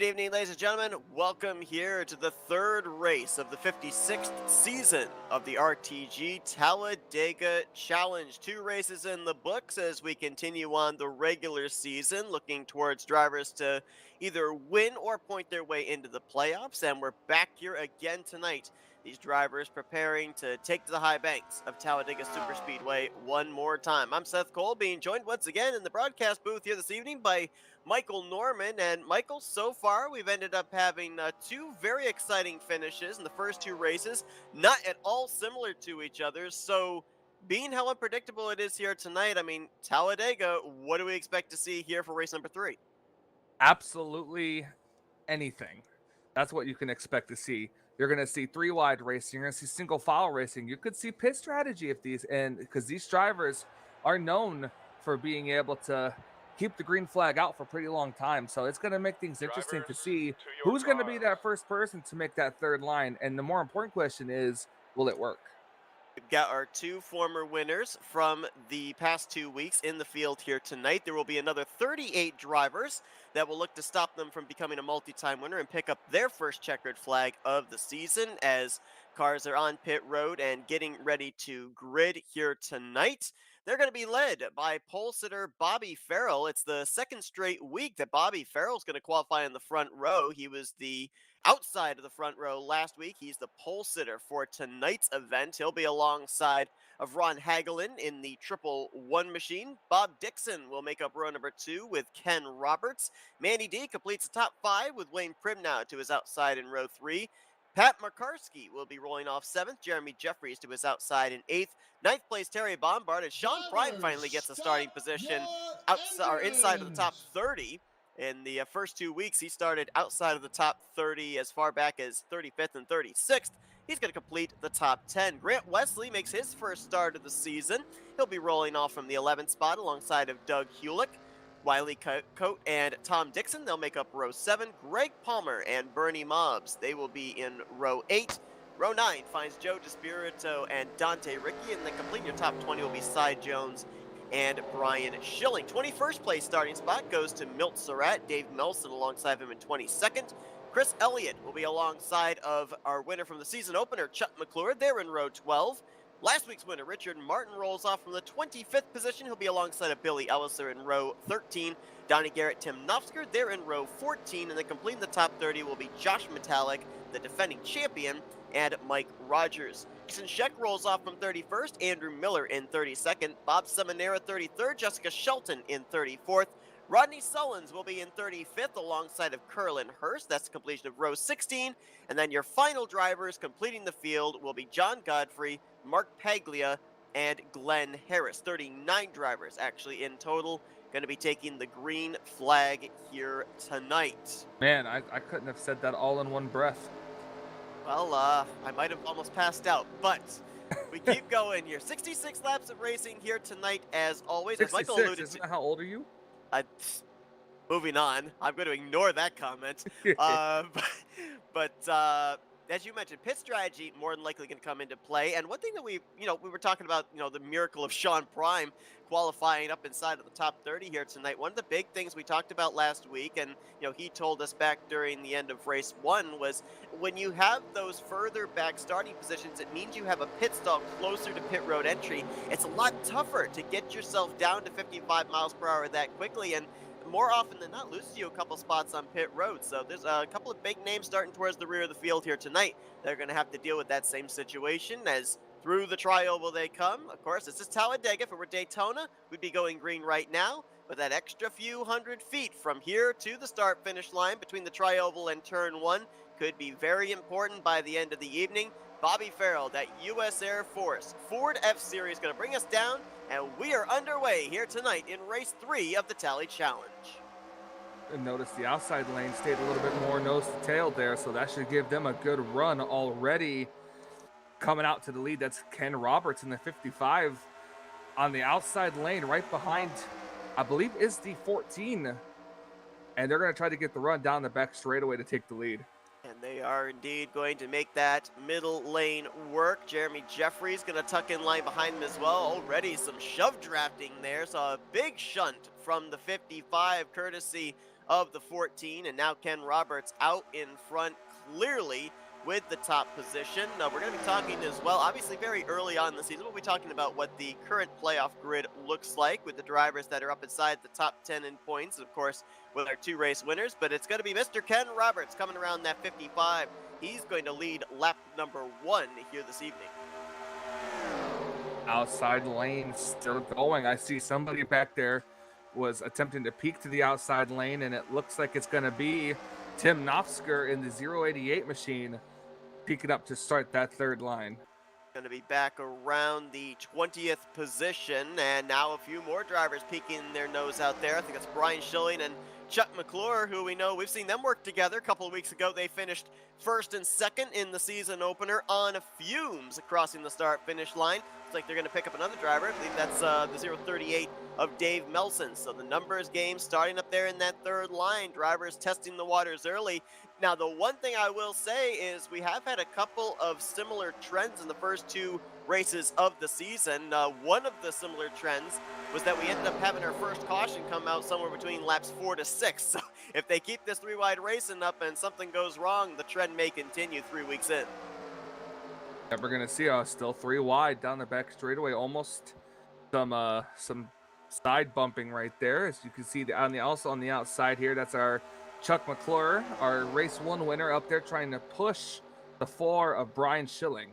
Good evening, ladies and gentlemen. Welcome here to the third race of the 56th season of the RTG Talladega Challenge. 2 races in the books as we continue on the regular season, looking towards drivers to either win or point their way into the playoffs. And we're back here again tonight. These drivers preparing to take to the high banks of Talladega Superspeedway one more time. I'm Seth Cole, being joined once again in the broadcast booth here this evening by Michael Norman. And Michael, so far we've ended up having 2 very exciting finishes in the first 2 races, not at all similar to each other. So being how unpredictable it is here tonight, I mean, Talladega, what do we expect to see here for race number 3? Absolutely anything. That's what you can expect to see. You're going to see 3-wide racing. You're going to see single file racing. You could see pit strategy if because these drivers are known for being able to keep the green flag out for a pretty long time. So it's going to make things interesting to see who's going to be that first person to make that third line. And the more important question is, will it work? We've got our 2 former winners from the past 2 weeks in the field here tonight. There will be another 38 drivers that will look to stop them from becoming a multi-time winner and pick up their first checkered flag of the season as cars are on pit road and getting ready to grid here tonight. They're going to be led by pole sitter Bobby Farrell. It's the second straight week that Bobby Farrell's going to qualify in the front row. He was the outside of the front row last week. He's the pole sitter for tonight's event. He'll be alongside of Ron Hagelin in the triple one machine. Bob Dixon will make up row number 2 with Ken Roberts. Manny D completes the top 5 with Wayne Primnow to his outside in row 3. Pat Markarski will be rolling off 7th. Jeremy Jefferies to his outside in 8th. 9th place, Terry Bombard. And Sean Prime finally gets a starting position outside or inside of the top 30. In the first 2 weeks, he started outside of the top 30 as far back as 35th and 36th. He's going to complete the top 10. Grant Wesley makes his first start of the season. He'll be rolling off from the 11th spot alongside of Doug Hewlick. Wiley Coate and Tom Dixon, they'll make up row 7. Greg Palmer and Bernie Mobbs, they will be in row 8. Row 9 finds Jodas Buretos and Dante Ricky, and then completing your top 20 will be Cy Jones and Brian Schilling. 21st place starting spot goes to Milt Surratt, Dave Melson alongside him in 22nd. Chris Elliott will be alongside of our winner from the season opener, Chuck Mcclure. They're in row 12. Last week's winner, Richard Martin, rolls off from the 25th position. He'll be alongside of Billy Ellison in row 13. Donnie Garrett, Tim Knopfsker, they're in row 14. And then completing the top 30 will be Josh Metallic, the defending champion, and Mike Rogers. Jason Scheck rolls off from 31st. Andrew Miller in 32nd. Bob Seminara, 33rd. Jessica Shelton in 34th. Rodney Sullins will be in 35th alongside of Curlin Hurst. That's the completion of row 16. And then your final drivers completing the field will be John Godfrey, Mark Paglia, and Glenn Harris. 39 drivers actually in total going to be taking the green flag here tonight. Man, I couldn't have said that all in one breath. Well, I might have almost passed out, but we keep going here. 66 laps of racing here tonight as always. 66, as Michael alluded isn't that how old are you? Moving on, I'm going to ignore that comment. But as you mentioned, pit strategy more than likely going to come into play. And one thing that we were talking about, the miracle of Sean Prime qualifying up inside of the top 30 here tonight. One of the big things we talked about last week, and he told us back during the end of race 1, was when you have those further back starting positions, it means you have a pit stall closer to pit road entry. It's a lot tougher to get yourself down to 55 miles per hour that quickly, and more often than not loses you a couple spots on pit road. So there's a couple of big names starting towards the rear of the field here tonight. They're going to have to deal with that same situation as through the tri-oval they come. Of course, this is Talladega. If it were Daytona, we'd be going green right now. But that extra few hundred feet from here to the start-finish line between the tri-oval and turn 1 could be very important by the end of the evening. Bobby Farrell, that U.S. Air Force Ford F-Series, going to bring us down, and we are underway here tonight in race 3 of the Tally Challenge. And notice the outside lane stayed a little bit more nose to tail there, so that should give them a good run already. Coming out to the lead, that's Ken Roberts in the 55 on the outside lane, right behind, I believe, is the 14. And they're going to try to get the run down the back straightaway to take the lead. And they are indeed going to make that middle lane work. Jeremy Jefferies going to tuck in line behind him as well. Already some shove drafting there. So a big shunt from the 55 courtesy of the 14, and now Ken Roberts out in front clearly with the top position. We're going to be talking as well, obviously very early on in the season, we'll be talking about what the current playoff grid looks like with the drivers that are up inside the top 10 in points, of course, with our 2 race winners, but it's going to be Mr. Ken Roberts coming around that 55. He's going to lead lap number 1 here this evening. Outside lane still going. I see somebody back there was attempting to peek to the outside lane, and it looks like it's going to be Tim Nofsker in the 088 machine peeking up to start that third line. Going to be back around the 20th position, and now a few more drivers peeking their nose out there. I think it's Brian Schilling and Chuck Mcclure, who we know we've seen them work together. A couple of weeks ago, they finished first and second in the season opener on fumes crossing the start-finish line. Looks like they're going to pick up another driver. I believe that's the 038 of Dave Melson. So the numbers game starting up there in that third line. Drivers testing the waters early. Now, the one thing I will say is we have had a couple of similar trends in the first 2 races of the season. One of the similar trends was that we ended up having our first caution come out somewhere between laps 4 to 6. So if they keep this 3-wide racing up and something goes wrong, the trend may continue 3 weeks in. Yeah, we're going to see still 3 wide down the back straightaway, almost some side bumping right there. As you can see also on the outside here, that's our Chuck Mcclure, our race 1 winner up there trying to push the 4 of Brian Schilling.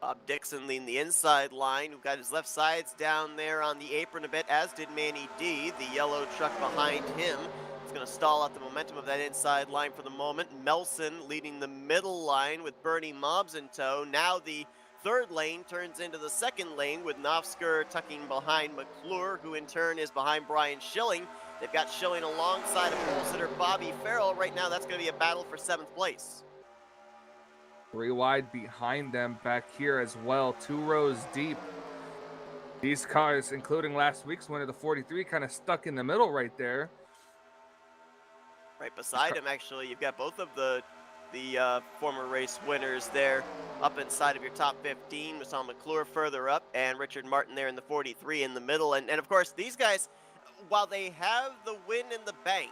Bob Dixon leading the inside line, who got his left sides down there on the apron a bit, as did Manny D. The yellow truck behind him is going to stall out the momentum of that inside line for the moment. Melson leading the middle line with Bernie Mobbs in tow. Now the third lane turns into the second lane with Nofsker tucking behind Mcclure, who in turn is behind Brian Schilling. They've got Schilling alongside of pole sitter Bobby Farrell. Right now, that's going to be a battle for 7th place. 3 wide behind them back here as well, 2 rows deep. These cars, including last week's winner, the 43, kind of stuck in the middle right there. Right beside him, actually, you've got both of the former race winners there up inside of your top 15. We saw Mcclure further up and Richard Martin there in the 43 in the middle. And of course, these guys, while they have the win in the bank,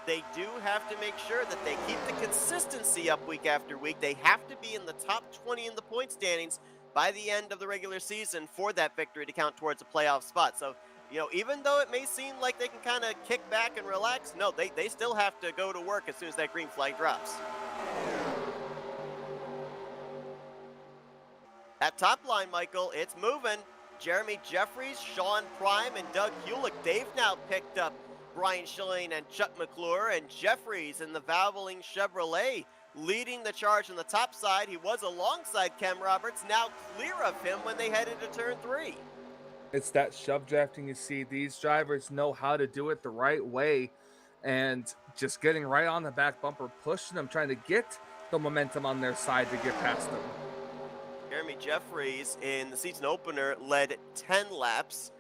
they do have to make sure that they keep the consistency up week after week. They have to be in the top 20 in the point standings by the end of the regular season for that victory to count towards a playoff spot. So, you know, even though it may seem like they can kind of kick back and relax, no, they still have to go to work as soon as that green flag drops. That top line, Michael, it's moving. Jeremy Jefferies, Sean Prime, and Doug Hewlick, they've now picked up Brian Schilling and Chuck Mcclure, and Jefferies in the Valvoline Chevrolet leading the charge on the top side. He was alongside Ken Roberts, now clear of him when they head into turn 3. It's that shove drafting. You see, these drivers know how to do it the right way, and just getting right on the back bumper, pushing them, trying to get the momentum on their side to get past them. Jeremy Jefferies in the season opener led 10 laps.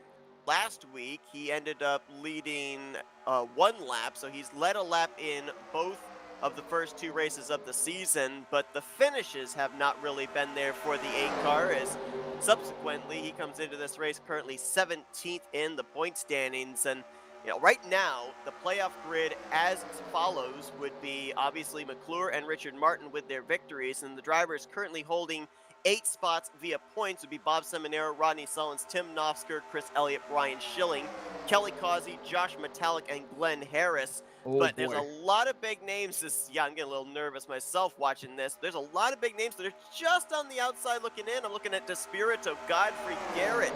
Last week, he ended up leading 1 lap, so he's led a lap in both of the first 2 races of the season, but the finishes have not really been there for the 8 car, as subsequently he comes into this race currently 17th in the point standings. And you know, right now, the playoff grid as follows would be obviously Mcclure and Richard Martin with their victories, and the drivers currently holding 8 spots via points would be Bob Seminara, Rodney Sullins, Tim Nofsker, Chris Elliott, Brian Schilling, Kelly Causey, Josh Metallic, and Glenn Harris. But there's a lot of big names. I'm getting a little nervous myself watching this. There's a lot of big names that are just on the outside looking in. I'm looking at Buretos, Godfrey, Garrett,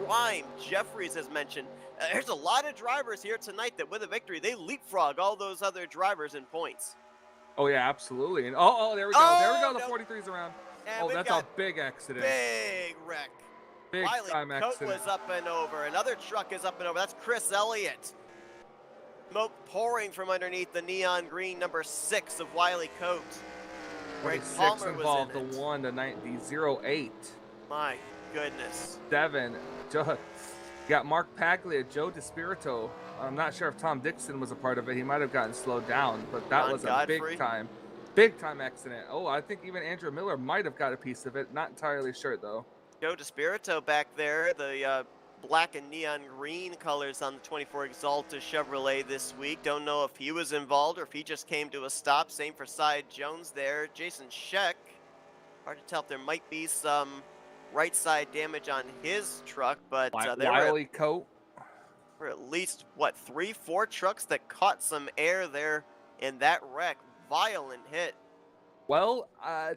Prime, Jefferies as mentioned. There's a lot of drivers here tonight that with a victory, they leapfrog all those other drivers in points. Oh, yeah, absolutely. And there we go. Oh, there we go. The no. 43's around. And that's a big accident. Big wreck. Big Wiley time Coat accident. was up and over. Another truck is up and over. That's Chris Elliott. Smoke pouring from underneath the neon green number 6 of Wiley Coat. Greg 26 Palmer involved, was in the it. 1, the 08. My goodness. 7. Got Mark Paglia, Jodas Buretos. I'm not sure if Tom Dixon was a part of it. He might have gotten slowed down, but that was a big time accident. Oh, I think even Andrew Miller might have got a piece of it. Not entirely sure though. Jodas Buretos back there, the black and neon green colors on the 24 Exalta Chevrolet this week. Don't know if he was involved or if he just came to a stop. Same for Cy Jones there. Jason Scheck, hard to tell if there might be some right side damage on his truck, but there Wiley coat. were at least, what, 3-4 trucks that caught some air there in that wreck. Violent hit. Well,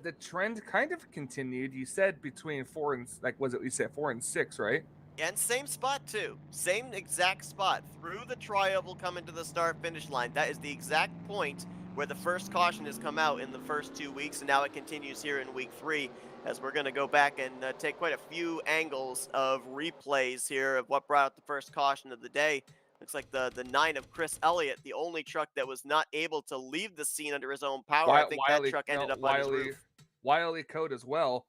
the trend kind of continued. You said between 4 and, like, was it, you said 4 and 6, right? And same spot too. Same exact spot. Through the trioval coming to the start finish line. That is the exact point where the first caution has come out in the first 2 weeks, and now it continues here in week 3, as we're going to go back and take quite a few angles of replays here of what brought out the first caution of the day. Looks like the 9 of Chris Elliott, the only truck that was not able to leave the scene under his own power. I think that truck ended up on his roof. Wiley coat as well.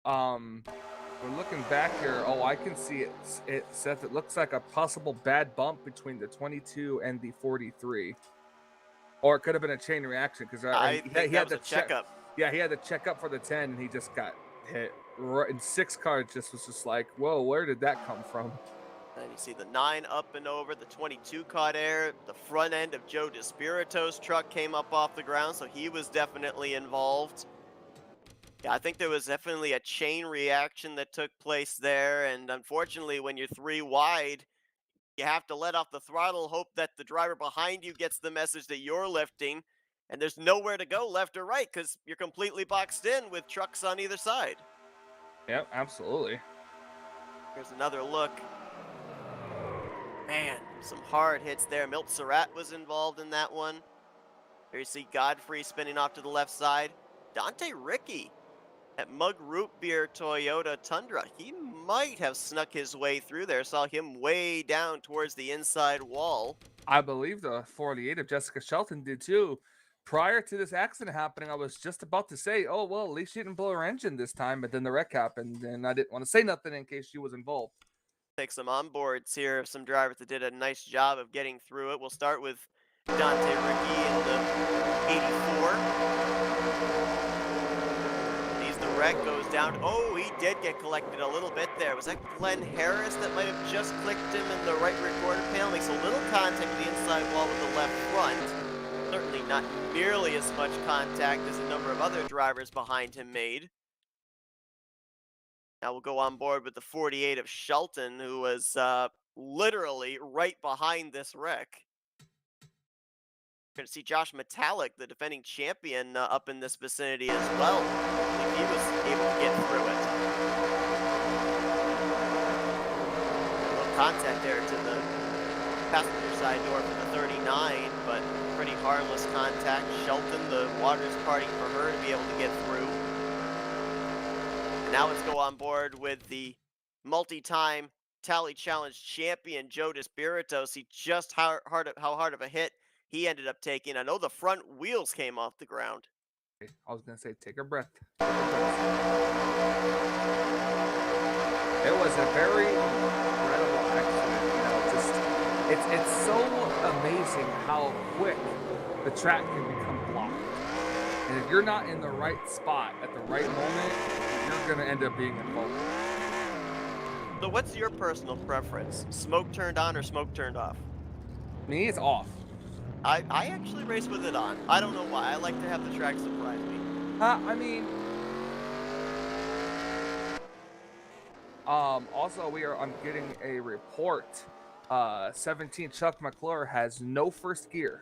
We're looking back here. Oh, I can see it. Seth, it looks like a possible bad bump between the 22 and the 43. Or it could have been a chain reaction because he had to check up. Yeah, he had to check up for the 10, and he just got hit. And 6 car just was just like, whoa, where did that come from? And you see the 9 up and over, the 22 caught air, the front end of Jodas Buretos' truck came up off the ground, so he was definitely involved. Yeah, I think there was definitely a chain reaction that took place there, and unfortunately, when you're 3 wide, you have to let off the throttle, hope that the driver behind you gets the message that you're lifting, and there's nowhere to go left or right because you're completely boxed in with trucks on either side. Yep, absolutely. Here's another look. Man, some hard hits there. Milt Surratt was involved in that one. Here you see Godfrey spinning off to the left side. Dante Ricky at Mug Root Beer Toyota Tundra. He might have snuck his way through there. Saw him way down towards the inside wall. I believe the 48 of Jessica Shelton did too. Prior to this accident happening, I was just about to say, oh, well, at least she didn't blow her engine this time, but then the wreck happened, and I didn't want to say nothing in case she was involved. Take some onboards here of some drivers that did a nice job of getting through it. We'll start with Dante Ricky in the 84. Sees the wreck, goes down. Oh, he did get collected a little bit there. Was that Glenn Harris that might have just clicked him in the right recorder panel? Makes a little contact with the inside wall with the left front. Certainly not nearly as much contact as a number of other drivers behind him made. Now we'll go on board with the 48 of Shelton, who was literally right behind this wreck. We're going to see Josh Metallic, the defending champion, up in this vicinity as well. I think he was able to get through it. A little contact there to the passenger side door for the 39, but pretty harmless contact. Shelton, the water's parting for her to be able to get through. Now let's go on board with the multi-time Tally Challenge champion, Jodas Buretos. See just how hard of a hit he ended up taking. I know the front wheels came off the ground. I was going to say, take a breath. It was a very incredible accident. You know, it's so amazing how quick the track can become blocked. And if you're not in the right spot at the right moment, you're going to end up being involved. So what's your personal preference? Smoke turned on or smoke turned off? Me, it's off. I actually race with it on. I don't know why. I like to have the track surprise me. I mean... also, I'm getting a report. 17 Chuck Mcclure has no first gear.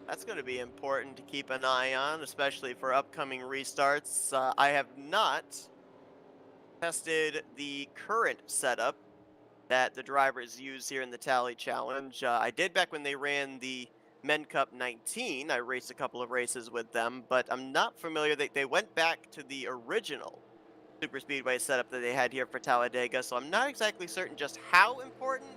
That's going to be important to keep an eye on, especially for upcoming restarts. I have not tested the current setup that the drivers use here in the Tally Challenge. I did back when they ran the Men Cup 19. I raced a couple of races with them, but I'm not familiar. They went back to the original Super Speedway setup that they had here for Talladega, so I'm not exactly certain just how important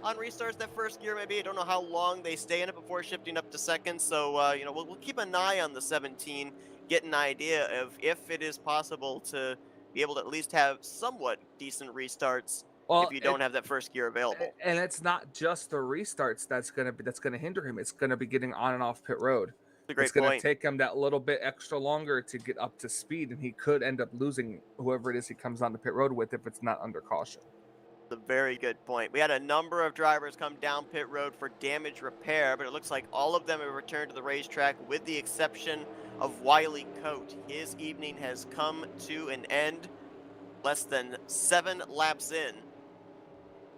on restarts that first gear maybe. I don't know how long they stay in it before shifting up to second, so you know, we'll keep an eye on the 17, get an idea of if it is possible to be able to at least have somewhat decent restarts if you don't have that first gear available. And it's not just the restarts that's gonna hinder him. It's gonna be getting on and off pit road. a It's great going to point. take him that little bit extra longer to get up to speed, and he could end up losing whoever it is he comes on the pit road with if it's not under caution. A very good point. We had a number of drivers come down pit road for damage repair, but it looks like all of them have returned to the racetrack with the exception of Wiley Coate. His evening has come to an end less than 7 laps in.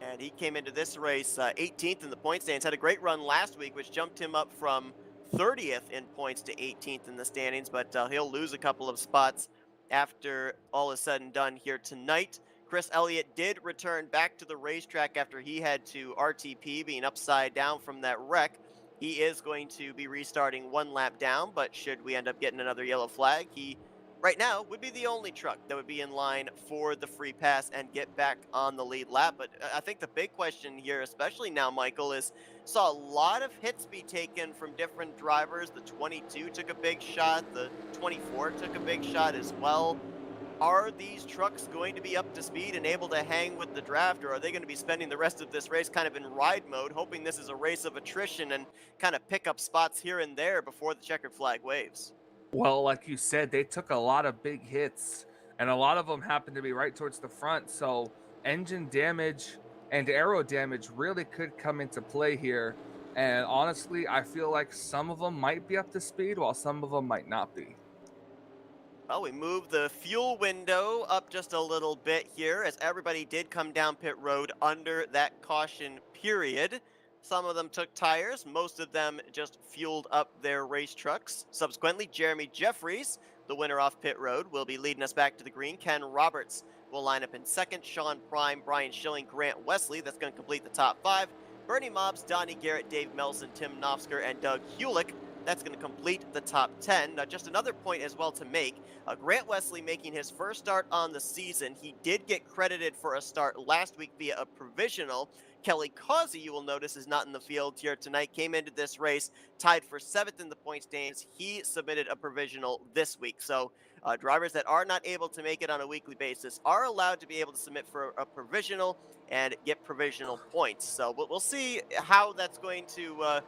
And he came into this race 18th in the point standings. Had a great run last week, which jumped him up from 30th in points to 18th in the standings, but he'll lose a couple of spots after all is said and done here tonight. Chris Elliott did return back to the racetrack after he had to RTP, being upside down from that wreck. He is going to be restarting 1 lap down, but should we end up getting another yellow flag, he right now would be the only truck that would be in line for the free pass and get back on the lead lap. But I think the big question here, especially now, Michael, is saw a lot of hits be taken from different drivers. The 22 took a big shot. The 24 took a big shot as well. Are these trucks going to be up to speed and able to hang with the draft, or are they going to be spending the rest of this race kind of in ride mode, hoping this is a race of attrition and kind of pick up spots here and there before the checkered flag waves? Well, like you said, they took a lot of big hits, and a lot of them happened to be right towards the front. So engine damage and aero damage really could come into play here. And honestly, I feel like some of them might be up to speed while some of them might not be. Well, we moved the fuel window up just a little bit here as everybody did come down pit road under that caution period. Some of them took tires, most of them just fueled up their race trucks. Subsequently, Jeremy Jefferies, the winner off pit road, will be leading us back to the green. Ken Roberts will line up in second. Sean Prime, Brian Schilling, Grant Wesley, that's going to complete the top 5. Bernie Mobbs, Donnie Garrett, Dave Melson, Tim Knofsker, and Doug Hewlick, that's going to complete the top 10. Now, just another point as well to make. Grant Wesley making his first start on the season. He did get credited for a start last week via a provisional. Kelly Causey, you will notice, is not in the field here tonight. Came into this race tied for 7th in the point standings. He submitted a provisional this week. So drivers that are not able to make it on a weekly basis are allowed to be able to submit for a provisional and get provisional points. So we'll see how that's going to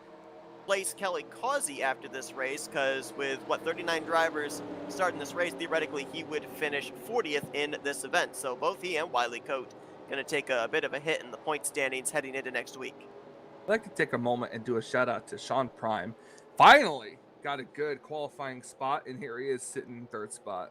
place Kelly Causey after this race, because with 39 drivers starting this race, theoretically he would finish 40th in this event. So both he and Wiley Coate going to take a bit of a hit in the point standings heading into next week. I'd like to take a moment and do a shout out to Sean Prime. Finally got a good qualifying spot, and here he is sitting in 3rd spot.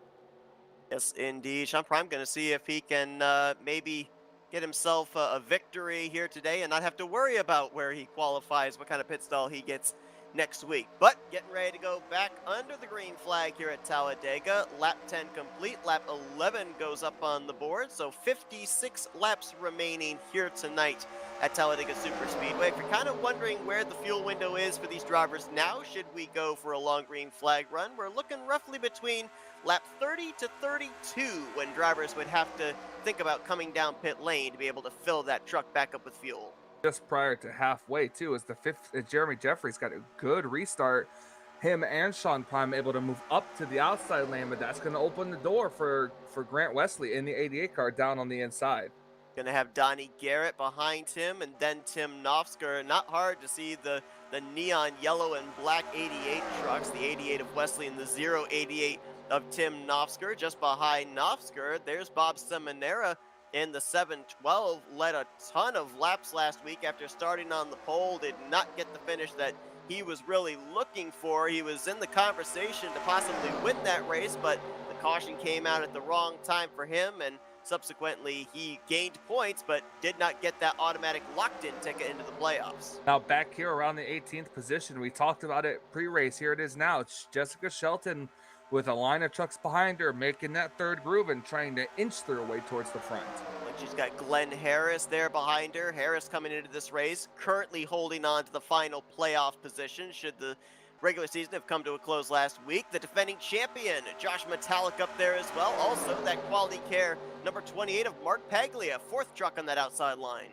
Yes, indeed. Sean Prime going to see if he can maybe get himself a victory here today and not have to worry about where he qualifies, what kind of pit stall he gets next week. But getting ready to go back under the green flag here at Talladega. Lap 10 complete. Lap 11 goes up on the board. So 56 laps remaining here tonight at Talladega Superspeedway. If you're kind of wondering where the fuel window is for these drivers now, should we go for a long green flag run, we're looking roughly between lap 30 to 32 when drivers would have to think about coming down pit lane to be able to fill that truck back up with fuel. Just prior to halfway, too, as the 5th, Jeremy Jefferies got a good restart. Him and Sean Prime able to move up to the outside lane, but that's going to open the door for Grant Wesley in the 88 car down on the inside. Going to have Donnie Garrett behind him, and then Tim Knofsker. Not hard to see the neon yellow and black 88 trucks, the 88 of Wesley and the 088 of Tim Knofsker. Just behind Knofsker, there's Bob Seminara in the 712. Led a ton of laps last week after starting on the pole. Did not get the finish that he was really looking for. He was in the conversation to possibly win that race, but the caution came out at the wrong time for him, and subsequently he gained points but did not get that automatic locked-in ticket into the playoffs. Now back here around the 18th position, we talked about it pre-race. Here it is now. It's Jessica Shelton with a line of trucks behind her, making that 3rd groove and trying to inch their way towards the front. And she's got Glenn Harris there behind her. Harris coming into this race, currently holding on to the final playoff position should the regular season have come to a close last week. The defending champion, Josh Metallic, up there as well. Also, that quality care number 28 of Mark Paglia, 4th truck on that outside line.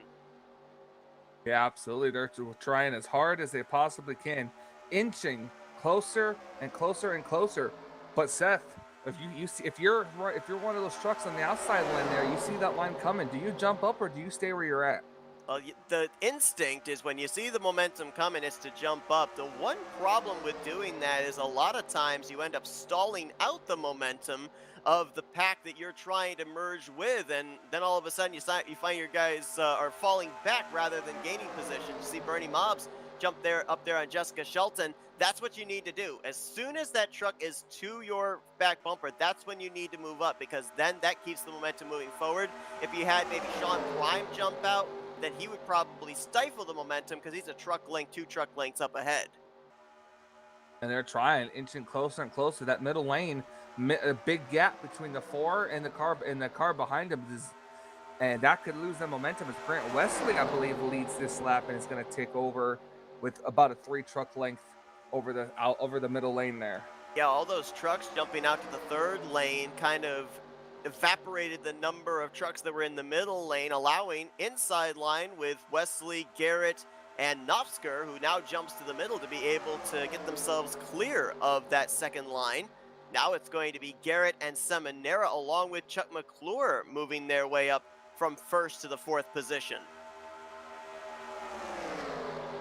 Yeah, absolutely. They're trying as hard as they possibly can, inching closer and closer and closer. But Seth, if you're one of those trucks on the outside lane there, you see that line coming. Do you jump up or do you stay where you're at? Well, the instinct is when you see the momentum coming, is to jump up. The one problem with doing that is a lot of times you end up stalling out the momentum of the pack that you're trying to merge with, and then all of a sudden you find your guys are falling back rather than gaining position. You see Bernie Mobbs jump there up there on Jessica Shelton. That's what you need to do. As soon as that truck is to your back bumper, that's when you need to move up, because then that keeps the momentum moving forward. If you had maybe Sean Prime jump out, then he would probably stifle the momentum because he's a truck length, 2 truck lengths up ahead. And they're trying, inching closer and closer. That middle lane, a big gap between the 4 and the car behind him is, and that could lose the momentum. As Grant Wesley, I believe, leads this lap and is going to take over with about a 3 truck length over the middle lane there. Yeah, all those trucks jumping out to the 3rd lane kind of evaporated the number of trucks that were in the middle lane, allowing inside line with Wesley, Garrett, and Knopfsker, who now jumps to the middle, to be able to get themselves clear of that 2nd line. Now it's going to be Garrett and Seminara, along with Chuck Mcclure, moving their way up from 1st to the 4th position.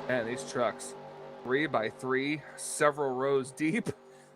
And these trucks, 3 by 3, several rows deep.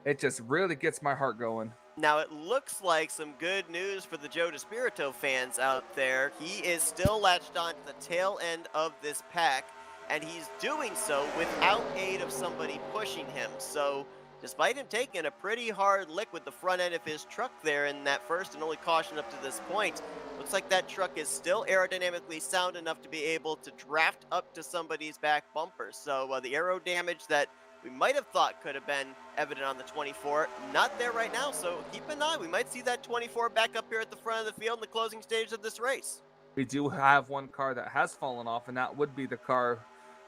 It just really gets my heart going. Now, it looks like some good news for the Jodas Buretos fans out there. He is still latched on to the tail end of this pack, and he's doing so without aid of somebody pushing him. So, despite him taking a pretty hard lick with the front end of his truck there in that first and only caution up to this point, looks like that truck is still aerodynamically sound enough to be able to draft up to somebody's back bumper. So, the aero damage that we might have thought could have been evident on the 24, not there right now, so keep an eye. We might see that 24 back up here at the front of the field in the closing stage of this race. We do have one car that has fallen off, and that would be the car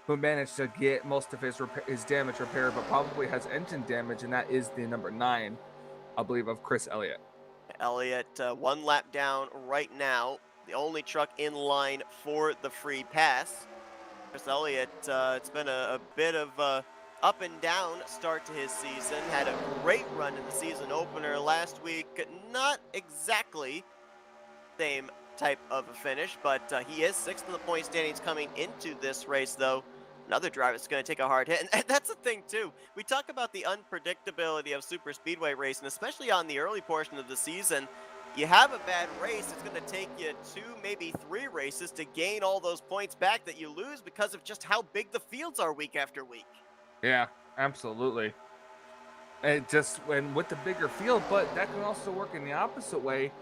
who managed to get most of his damage repaired, but probably has engine damage, and that is the number 9, I believe, of Chris Elliott. Elliott, 1 lap down right now, the only truck in line for the free pass. Chris Elliott, it's been a bit of up and down start to his season. Had a great run in the season opener last week. Not exactly same type of a finish, but he is 6th in the point standings coming into this race, though. Another driver is going to take a hard hit, and that's the thing too. We talk about the unpredictability of super speedway racing, especially on the early portion of the season. You have a bad race, it's going to take you 2, maybe 3 races to gain all those points back that you lose because of just how big the fields are week after week. Yeah, absolutely. And just when with the bigger field, but that can also work in the opposite way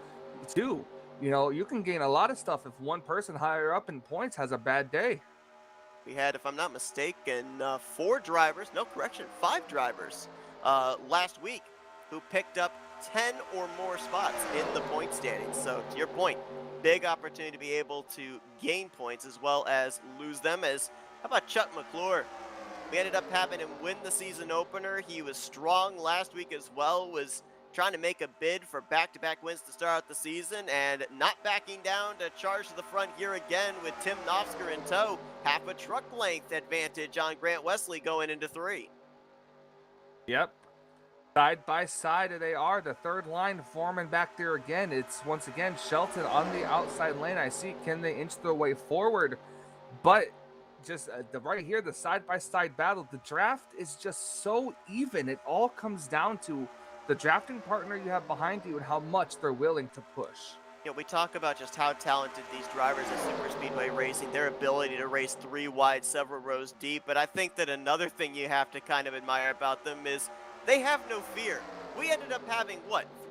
too. You know, you can gain a lot of stuff if one person higher up in points has a bad day. We had, if I'm not mistaken, 5 drivers last week who picked up 10 or more spots in the point standings. So to your point, big opportunity to be able to gain points as well as lose them. How about Chuck Mcclure? We ended up having him win the season opener. He was strong last week as well, was trying to make a bid for back-to-back wins to start out the season, and not backing down to charge to the front here again with Tim Knopfsker in tow. Half a truck length advantage on Grant Wesley going into 3. Yep. Side by side they are. The 3rd line forming back there again. It's once again Shelton on the outside lane. I see, can they inch their way forward? But just right here, the side-by-side battle, the draft is just so even. It all comes down to the drafting partner you have behind you and how much they're willing to push. You know, we talk about just how talented these drivers at super speedway racing, their ability to race 3 wide, several rows deep. But I think that another thing you have to kind of admire about them is they have no fear. We ended up having,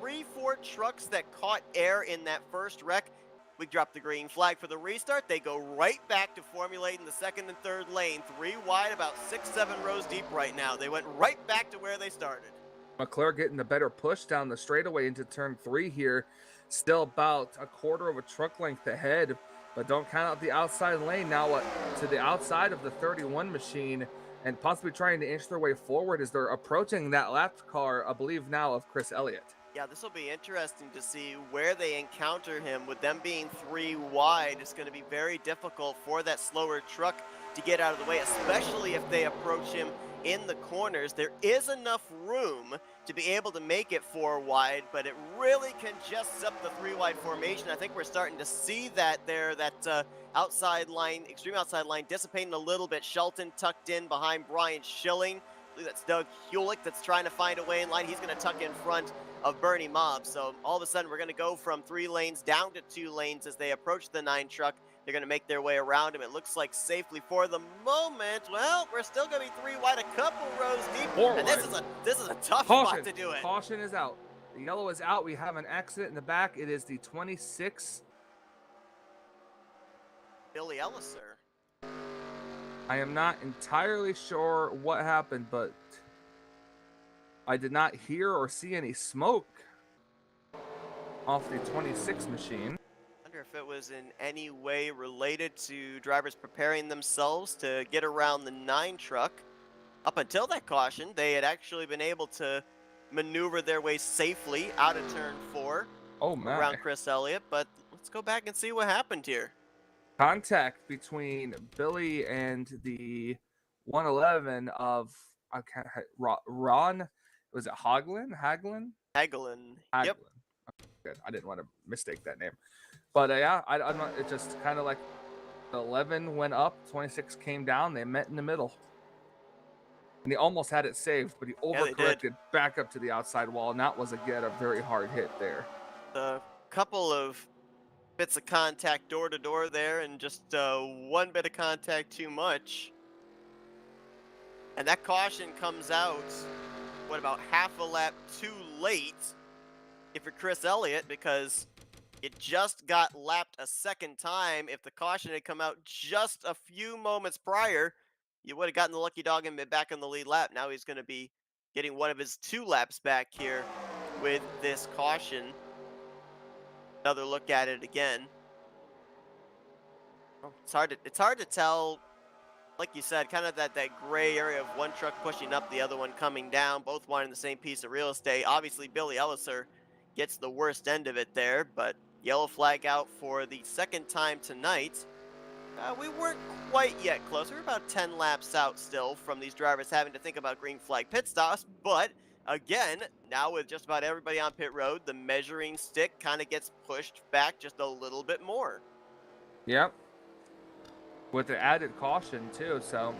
3-4 trucks that caught air in that first wreck. We dropped the green flag for the restart. They go right back to formulating the 2nd and 3rd lane, 3 wide, about 6-7 rows deep right now. They went right back to where they started. Mcclure getting the better push down the straightaway into turn 3 here. Still about a quarter of a truck length ahead, but don't count out the outside lane now to the outside of the 31 machine, and possibly trying to inch their way forward as they're approaching that lap car, I believe now, of Chris Elliott. Yeah, this will be interesting to see where they encounter him. With them being 3 wide, it's going to be very difficult for that slower truck to get out of the way, especially if they approach him in the corners. There is enough room to be able to make it 4 wide, but it really congests up the 3 wide formation. I think we're starting to see that there, that outside line, extreme outside line dissipating a little bit. Shelton tucked in behind Brian Schilling. I believe that's Doug Hewlick that's trying to find a way in line. He's going to tuck in front of Bernie Mobb. So all of a sudden we're going to go from 3 lanes down to 2 lanes as they approach the 9 truck. They're going to make their way around him. It looks like safely for the moment. Well, we're still going to be 3 wide, a couple rows deep. And this is a tough spot to do it. Caution is out. The yellow is out. We have an accident in the back. It is the 26. Billy Ellison. I am not entirely sure what happened, but I did not hear or see any smoke off the 26 machine. If it was in any way related to drivers preparing themselves to get around the 9 truck. Up until that caution, they had actually been able to maneuver their way safely out of turn 4 around Chris Elliott, but let's go back and see what happened here. Contact between Billy and the 111 of Ron. Was it Hagelin? Yep. Good. I didn't want to mistake that name. But yeah, I'm not. It just kind of like the 11 went up, 26 came down. They met in the middle, and he almost had it saved, but he overcorrected back up to the outside wall, and that was again a very hard hit there. A couple of bits of contact door to door there, and just one bit of contact too much, and that caution comes out. What, about half a lap too late if you're Chris Elliott, because it just got lapped a second time. If the caution had come out just a few moments prior, you would have gotten the lucky dog and been back in the lead lap. Now he's going to be getting one of his 2 laps back here with this caution. Another look at it again. It's hard to tell. Like you said, kind of that gray area of one truck pushing up, the other one coming down, both wanting the same piece of real estate. Obviously, Billy Ellison gets the worst end of it there, but yellow flag out for the second time tonight. We weren't quite yet close. We're about 10 laps out still from these drivers having to think about green flag pit stops. But again, now with just about everybody on pit road, the measuring stick kind of gets pushed back just a little bit more. Yep. With the added caution too. So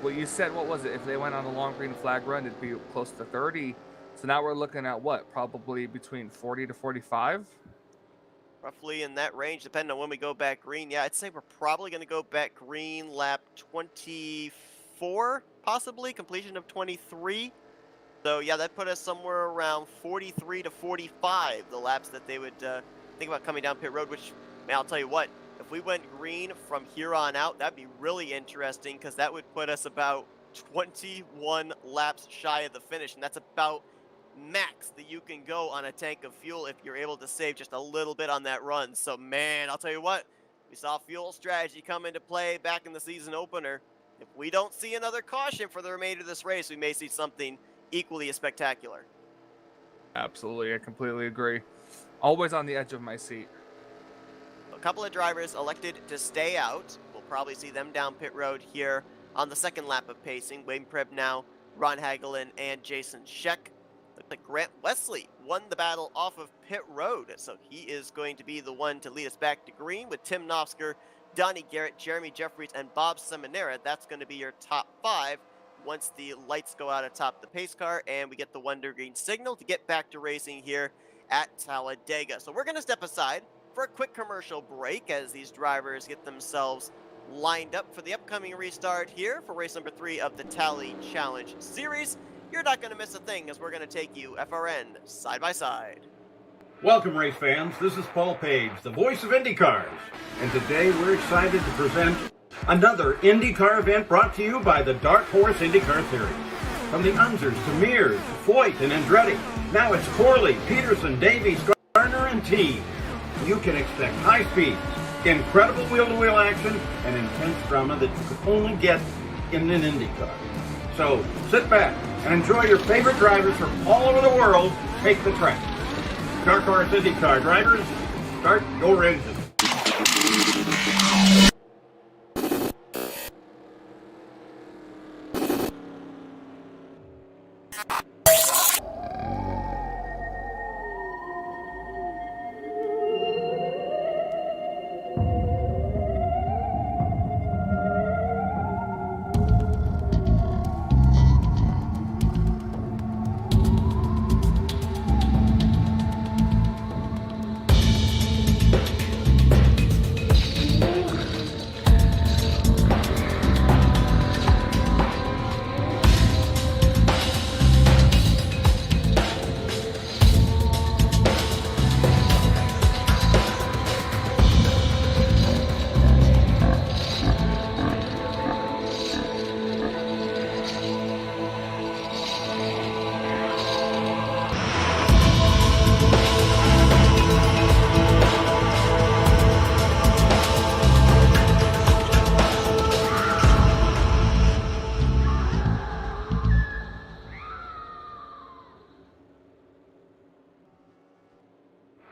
what you said, what was it? If they went on a long green flag run, it'd be close to 30. So now we're looking at what? Probably between 40 to 45? Roughly in that range, depending on when we go back green. Yeah, I'd say we're probably going to go back green lap 24, possibly, completion of 23. So, yeah, that put us somewhere around 43 to 45, the laps that they would think about coming down pit road, which, man, I'll tell you what, if we went green from here on out, that'd be really interesting, because that would put us about 21 laps shy of the finish, and that's about max that you can go on a tank of fuel if you're able to save just a little bit on that run. So, man, I'll tell you what, we saw fuel strategy come into play back in the season opener. If we don't see another caution for the remainder of this race, we may see something equally as spectacular. Absolutely, I completely agree. Always on the edge of my seat. A couple of drivers elected to stay out. We'll probably see them down pit road here on the second lap of pacing. Wayne Preb now, Ron Hagelin, and Jason Scheck. Looks like Grant Wesley won the battle off of pit road, so he is going to be the one to lead us back to green with Tim Nofsker, Donnie Garrett, Jeremy Jefferies, and Bob Seminara. That's going to be your top 5 once the lights go out atop the pace car and we get the Wonder Green signal to get back to racing here at Talladega. So we're going to step aside for a quick commercial break as these drivers get themselves lined up for the upcoming restart here for race number 3 of the Tally Challenge Series. You're not going to miss a thing as we're going to take you FRN side by side. Welcome, race fans. This is Paul Page, the voice of IndyCars. And today we're excited to present another IndyCar event brought to you by the Dark Horse IndyCar Series. From the Unzers to Mears, to Foyt and Andretti, now it's Corley, Peterson, Davies, Garner, and Teague. You can expect high speeds, incredible wheel-to-wheel action, and intense drama that you could only get in an IndyCar. So sit back and enjoy your favorite drivers from all over the world take the track. Dark Horse IndyCar drivers, start your engine.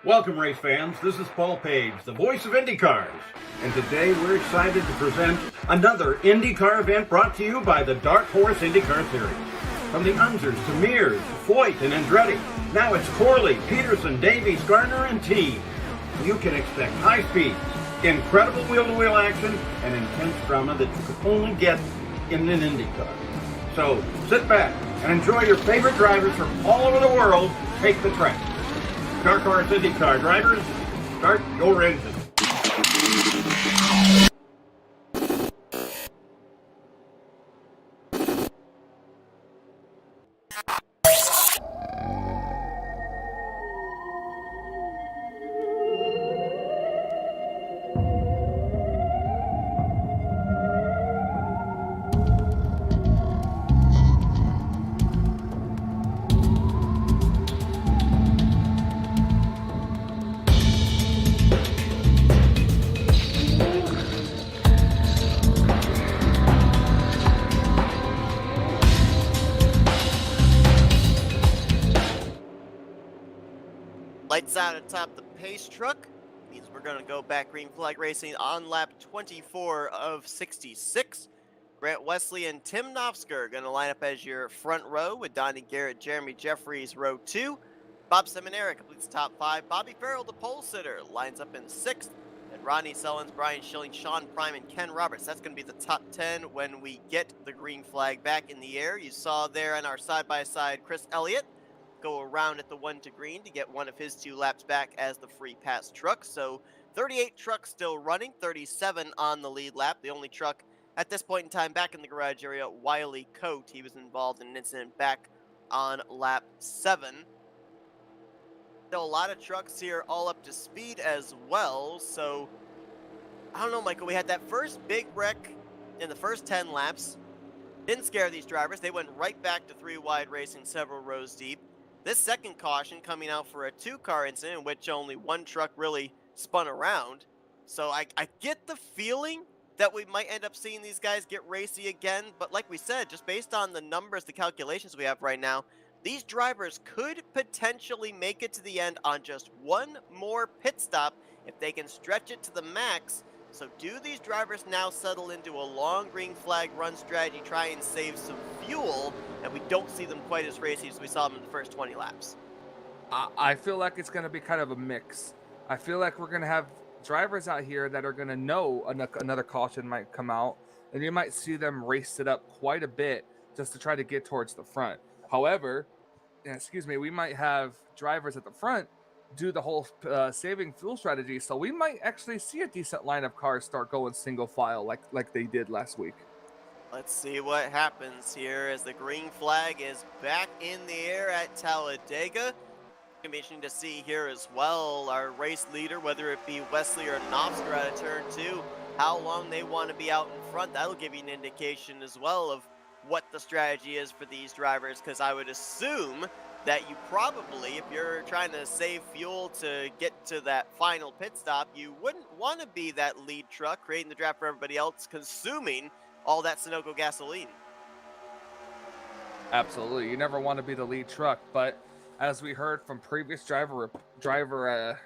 Welcome, race fans. This is Paul Page, the voice of IndyCars. And today we're excited to present another IndyCar event brought to you by the Dark Horse IndyCar Series. From the Unzers to Mears, Foyt, and Andretti, now it's Corley, Peterson, Davies, Gardner, and team. You can expect high speeds, incredible wheel-to-wheel action, and intense drama that you could only get in an IndyCar. So sit back and enjoy your favorite drivers from all over the world take the track. Dark Horse IndyCar drivers, start your engine. Lights out atop the pace truck. Means we're going to go back green flag racing on lap 24 of 66. Grant Wesley and Tim Knopfsker going to line up as your front row with Donnie Garrett, Jeremy Jefferies, row 2. Bob Seminara completes the top 5. Bobby Farrell, the pole sitter, lines up in 6th. And Rodney Sellens, Brian Schilling, Sean Prime, and Ken Roberts. That's going to be the top 10 when we get the green flag back in the air. You saw there on our side-by-side Chris Elliott go around at the 1 to green to get one of his 2 laps back as the free pass truck. So 38 trucks still running, 37 on the lead lap. The only truck at this point in time back in the garage area, Wiley Coate. He was involved in an incident back on lap 7. Still a lot of trucks here all up to speed as well. So I don't know, Michael, we had that first big wreck in the first 10 laps. Didn't scare these drivers. They went right back to 3 wide racing several rows deep. This second caution coming out for a 2-car incident in which only 1 truck really spun around. So I get the feeling that we might end up seeing these guys get racy again. But like we said, just based on the numbers, the calculations we have right now, these drivers could potentially make it to the end on just 1 more pit stop if they can stretch it to the max. So do these drivers now settle into a long green flag run strategy, try and save some fuel, and we don't see them quite as racy as we saw them in the first 20 laps? I feel like it's going to be kind of a mix. I feel like we're going to have drivers out here that are going to know another caution might come out, and you might see them race it up quite a bit just to try to get towards the front. However, we might have drivers at the front do the whole saving fuel strategy, so we might actually see a decent line of cars start going single file like they did last week. Let's see what happens here as the green flag is back in the air at Talladega. Going to be interesting to see here as well our race leader, whether it be Wesley or Knopfsker out of turn 2, how long they want to be out in front. That'll give you an indication as well of what the strategy is for these drivers, because I would assume that you probably, if you're trying to save fuel to get to that final pit stop, you wouldn't want to be that lead truck creating the draft for everybody else, consuming all that Sunoco gasoline. Absolutely. You never want to be the lead truck, but as we heard from previous driver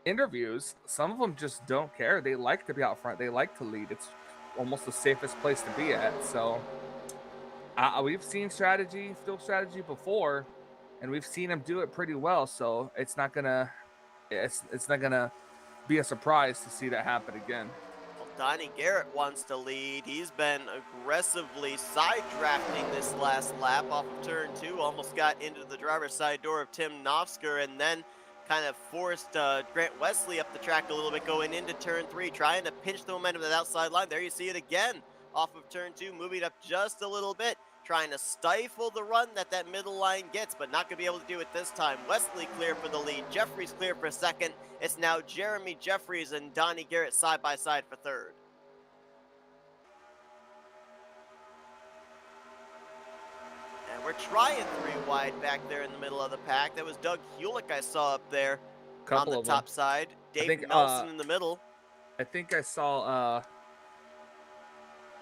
interviews, some of them just don't care. They like to be out front. They like to lead. It's almost the safest place to be at. So we've seen fuel strategy before, and we've seen them do it pretty well. So it's not gonna be a surprise to see that happen again. Well, Donnie Garrett wants to lead. He's been aggressively side drafting this last lap off of turn 2. Almost got into the driver's side door of Tim Knopfsker, and then kind of forced Grant Wesley up the track a little bit going into turn 3, trying to pinch the momentum of that outside line. There you see it again off of turn 2, moving up just a little bit, trying to stifle the run that middle line gets, but not going to be able to do it this time. Wesley clear for the lead. Jefferies clear for second. It's now Jeremy Jefferies and Donnie Garrett side by side for third. And we're trying 3 wide back there in the middle of the pack. That was Doug Hewlick I saw up there on the top side. Dave Nelson in the middle. I think I saw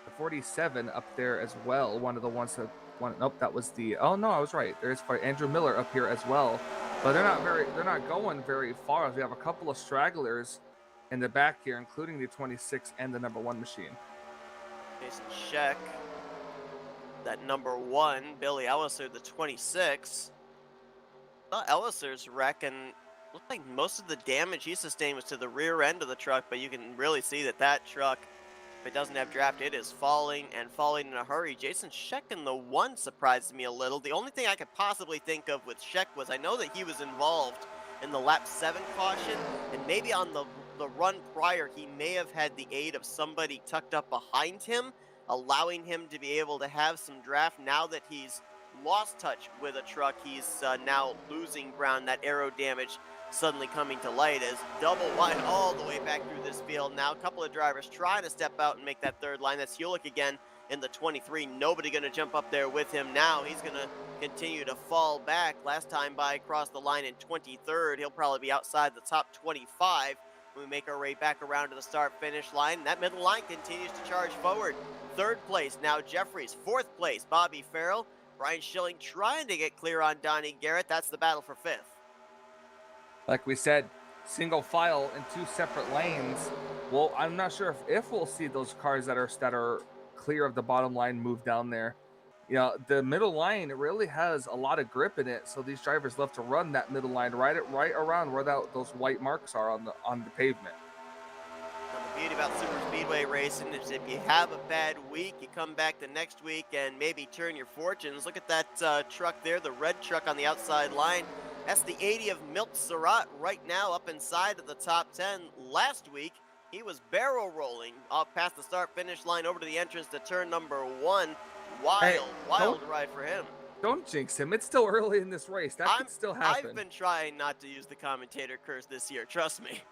the 47 up there as well. One of the ones that one. Nope, that was the. Oh no, I was right. There's for Andrew Miller up here as well, but they're not going very far. We have a couple of stragglers in the back here, including the 26 and the number 1 machine. Jason Scheck, that number 1, Billy Ellison, the 26. Ellison's wreck, and looked like most of the damage he sustained was to the rear end of the truck, but you can really see that truck, if it doesn't have draft, it is falling and falling in a hurry. Jason Scheck in the 1 surprised me a little. The only thing I could possibly think of with Scheck was I know that he was involved in the lap 7 caution, and maybe on the run prior, he may have had the aid of somebody tucked up behind him, allowing him to be able to have some draft. Now that he's lost touch with a truck, he's now losing ground. That aero damage suddenly coming to light as double wide all the way back through this field. Now a couple of drivers trying to step out and make that third line. That's Hewlick again in the 23. Nobody going to jump up there with him now. He's going to continue to fall back. Last time by across the line in 23rd. He'll probably be outside the top 25 when we make our way back around to the start-finish line. That middle line continues to charge forward. 3rd place now Jefferies. 4th place Bobby Farrell. Brian Schilling trying to get clear on Donnie Garrett. That's the battle for 5th. Like we said, single file in 2 separate lanes. Well, I'm not sure if we'll see those cars that are clear of the bottom line move down there. You know, the middle line really has a lot of grip in it, so these drivers love to run that middle line right around where those white marks are on the pavement. Now, the beauty about super speedway racing is if you have a bad week, you come back the next week and maybe turn your fortunes. Look at that truck there, the red truck on the outside line. That's the 80 of Milt Surratt right now up inside of the top 10. Last week, he was barrel rolling off past the start-finish line over to the entrance to turn number 1. Wild ride for him. Don't jinx him. It's still early in this race. That could still happen. I've been trying not to use the commentator curse this year. Trust me.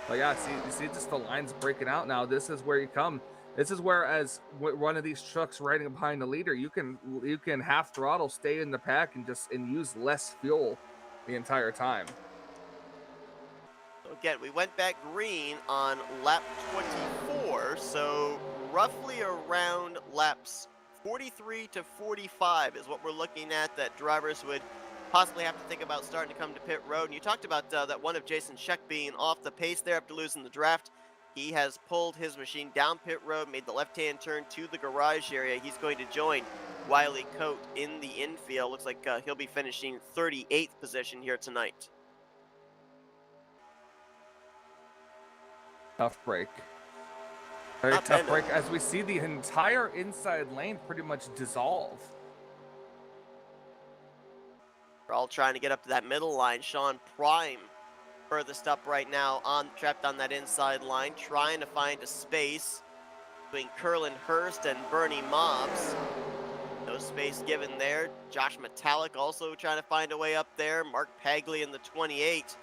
But yeah, see just the lines breaking out now. This is where you come. This is where, as one of these trucks riding behind the leader, you can half throttle, stay in the pack, and use less fuel the entire time. So again, we went back green on lap 24, so roughly around laps 43 to 45 is what we're looking at that drivers would possibly have to think about starting to come to pit road. And you talked about that one of Jason Scheck being off the pace there after losing the draft. He has pulled his machine down pit road, made the left-hand turn to the garage area. He's going to join Wiley Coate in the infield. Looks like he'll be finishing 38th position here tonight. Tough break. Very tough break as we see the entire inside lane pretty much dissolve. We're all trying to get up to that middle line. Sean Prime furthest up right now, trapped on that inside line, trying to find a space between Curlin Hurst and Bernie Mobbs. No space given there. Josh Metallic also trying to find a way up there. Mark Pagley in the 28.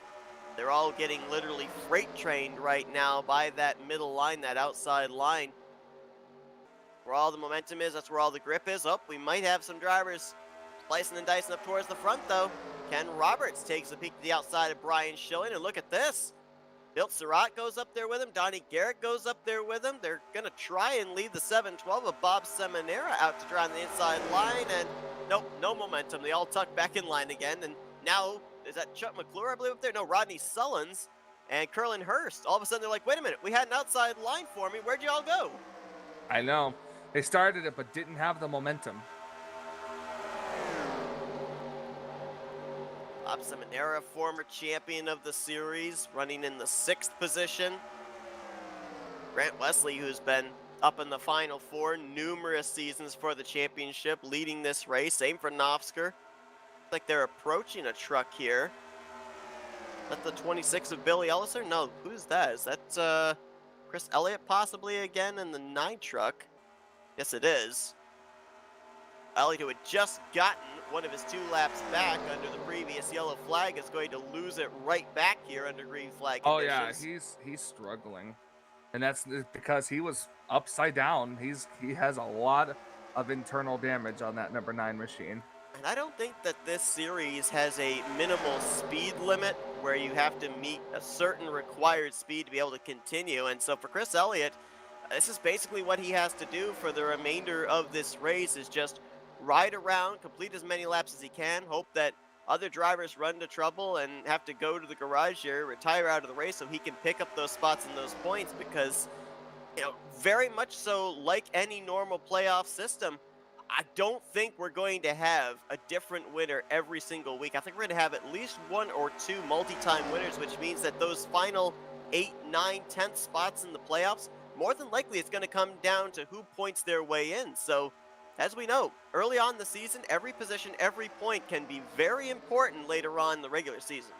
They're all getting literally freight trained right now by that middle line, that outside line. Where all the momentum is, that's where all the grip is. Oh, we might have some drivers slicing and dicing up towards the front, though. Ken Roberts takes a peek to the outside of Brian Schilling, and look at this. Milt Surratt goes up there with him. Donnie Garrett goes up there with him. They're going to try and lead the 712 of Bob Seminara out to try on the inside line, and nope, no momentum. They all tuck back in line again, and now, is that Chuck Mcclure, I believe, up there? No, Rodney Sullins and Curlin Hurst. All of a sudden, they're like, wait a minute, we had an outside line for me. Where'd you all go? I know. They started it, but didn't have the momentum. Bob Seminara, former champion of the series, running in the 6th position. Grant Wesley, who's been up in the Final Four numerous seasons for the championship, leading this race. Same for Nofsker. Like they're approaching a truck here. Is that the 26 of Billy Ellison? No, who's that? Is that Chris Elliott possibly again in the 9 truck? Yes, it is. Elliott, who had just gotten one of his 2 laps back under the previous yellow flag, is going to lose it right back here under green flag conditions. Oh yeah, he's struggling, and that's because he was upside down. He has a lot of internal damage on that number 9 machine. And I don't think that this series has a minimal speed limit where you have to meet a certain required speed to be able to continue. And so for Chris Elliott, this is basically what he has to do for the remainder of this race, is just ride around, complete as many laps as he can, hope that other drivers run into trouble and have to go to the garage area, retire out of the race so he can pick up those spots and those points, because, very much so like any normal playoff system, I don't think we're going to have a different winner every single week. I think we're going to have at least 1 or 2 multi-time winners, which means that those final 8, 9, 10th spots in the playoffs, more than likely it's going to come down to who points their way in. So, as we know, early on in the season, every position, every point can be very important later on in the regular season.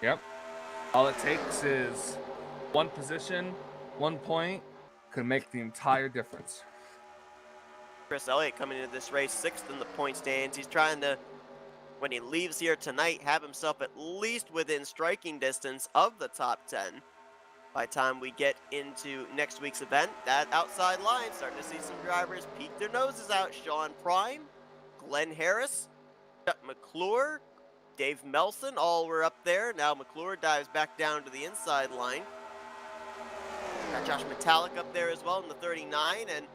Yep. All it takes is one position, 1 point, can make the entire difference. Chris Elliott coming into this race 6th in the point stands. He's trying to, when he leaves here tonight, have himself at least within striking distance of the top 10. By the time we get into next week's event, that outside line, starting to see some drivers peek their noses out. Sean Prime, Glenn Harris, Chuck Mcclure, Dave Melson, all were up there. Now Mcclure dives back down to the inside line. Got Josh Metallic up there as well in the 39, and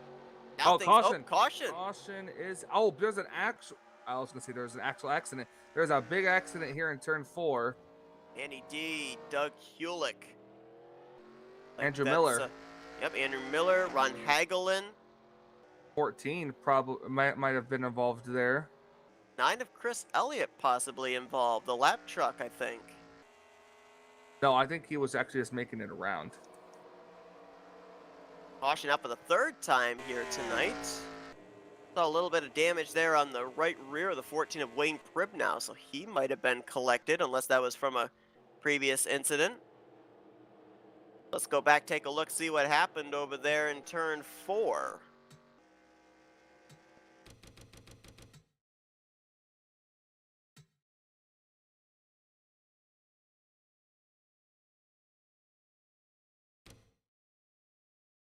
now caution. Caution. Caution is, there's an actual, I was going to say there's an actual accident. There's a big accident here in turn 4. Andy D, Doug Hewlick. Andrew Miller. Yep, Andrew Miller, Ron Hagelin. 14 probably might have been involved there. 9 of Chris Elliott possibly involved. The lap truck, I think. No, I think he was actually just making it around. Caution out for the 3rd time here tonight. Saw a little bit of damage there on the right rear of the 14 of Wayne Pribnow, so he might have been collected, unless that was from a previous incident. Let's go back, take a look, see what happened over there in turn 4.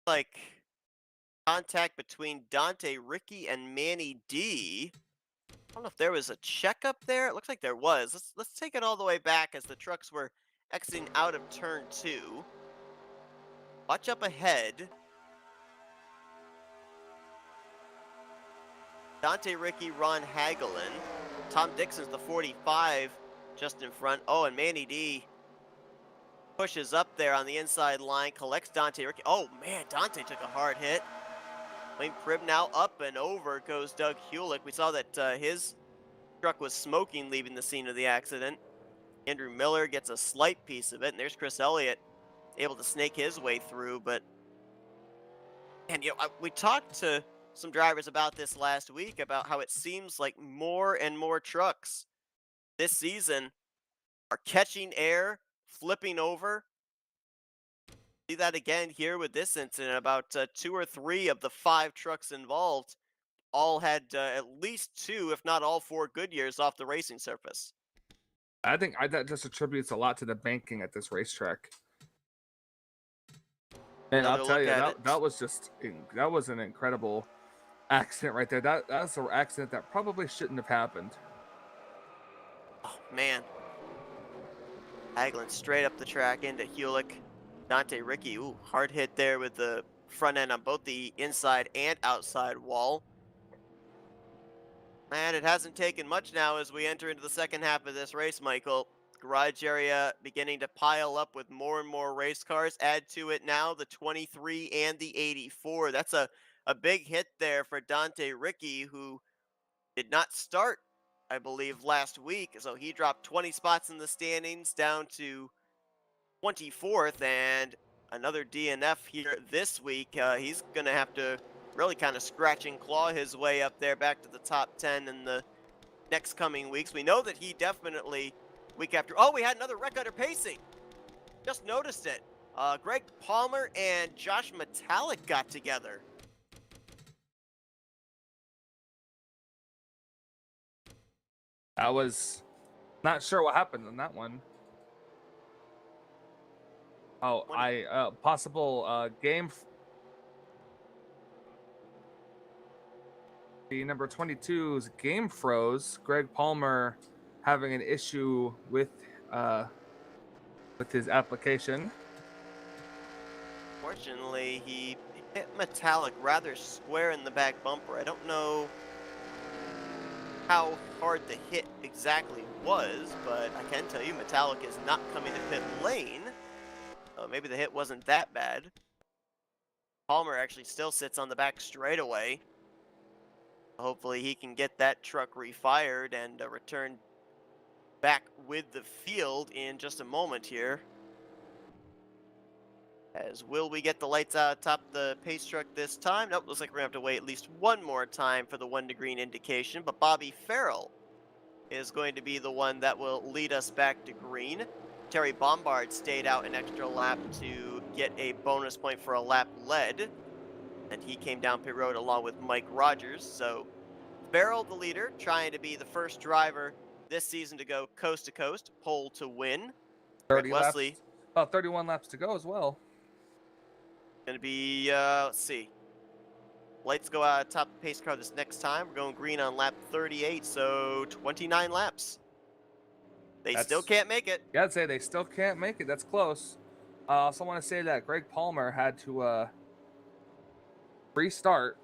Like contact between Dante Ricky and Manny D. I don't know if there was a checkup there. It looks like there was. Let's take it all the way back as the trucks were exiting out of turn 2. Watch up ahead. Dante Ricky, Ron Hagelin. Tom Dixon's the 45 just in front. Oh, and Manny D pushes up there on the inside line, collects Dante Ricky. Oh, man, Dante took a hard hit. Wayne Pribnow up and over goes Doug Hewlick. We saw that his truck was smoking leaving the scene of the accident. Andrew Miller gets a slight piece of it, and there's Chris Elliott able to snake his way through. But, and we talked to some drivers about this last week, about how it seems like more and more trucks this season are catching air, flipping over. See that again here with this incident. About 2 or 3 of the 5 trucks involved all had at least 2, if not all 4 good years off the racing surface. I think that just attributes a lot to the banking at this racetrack. And I'll tell you, that was an incredible accident right there. That's an accident that probably shouldn't have happened. Oh, man. Hagelin straight up the track into Hewlick. Dante Ricky, ooh, hard hit there with the front end on both the inside and outside wall. And it hasn't taken much now as we enter into the second half of this race, Michael. Garage area beginning to pile up with more and more race cars. Add to it now the 23 and the 84. That's a big hit there for Dante Ricky, who did not start, I believe, last week. So he dropped 20 spots in the standings down to 24th, and another DNF here this week. He's going to have to really kind of scratch and claw his way up there back to the top 10 in the next coming weeks. We know that he definitely, week after, oh, we had another wreck under pacing. Just noticed it. Greg Palmer and Josh Metallic got together. I was not sure what happened on that one. Oh, possible game. The number 22's game froze. Greg Palmer having an issue with his application. Fortunately, he Hit Metallic rather square in the back bumper. I don't know how hard the hit exactly was, but I can tell you Metallic is not coming to pit lane. So maybe the hit wasn't that bad. Palmer actually still sits on the back straightaway. Hopefully he can get that truck refired and return back with the field in just a moment here. As will we get the lights out atop the pace truck this time? Nope, looks like we're going to have to wait at least one more time for the 1 to green indication, but Bobby Farrell is going to be the one that will lead us back to green. Terry Bombard stayed out an extra lap to get a bonus point for a lap led, and he came down pit road along with Mike Rogers. So Farrell, the leader, trying to be the first driver this season to go coast to coast, pole to win. 30 Wesley, laps, about 31 laps to go as well. going to be, let's see. Lights go out top the pace car this next time. We're going green on lap 38, so 29 laps. They still can't make it. Yeah, I'd say they still can't make it. That's close. I also want to say that Greg Palmer had to restart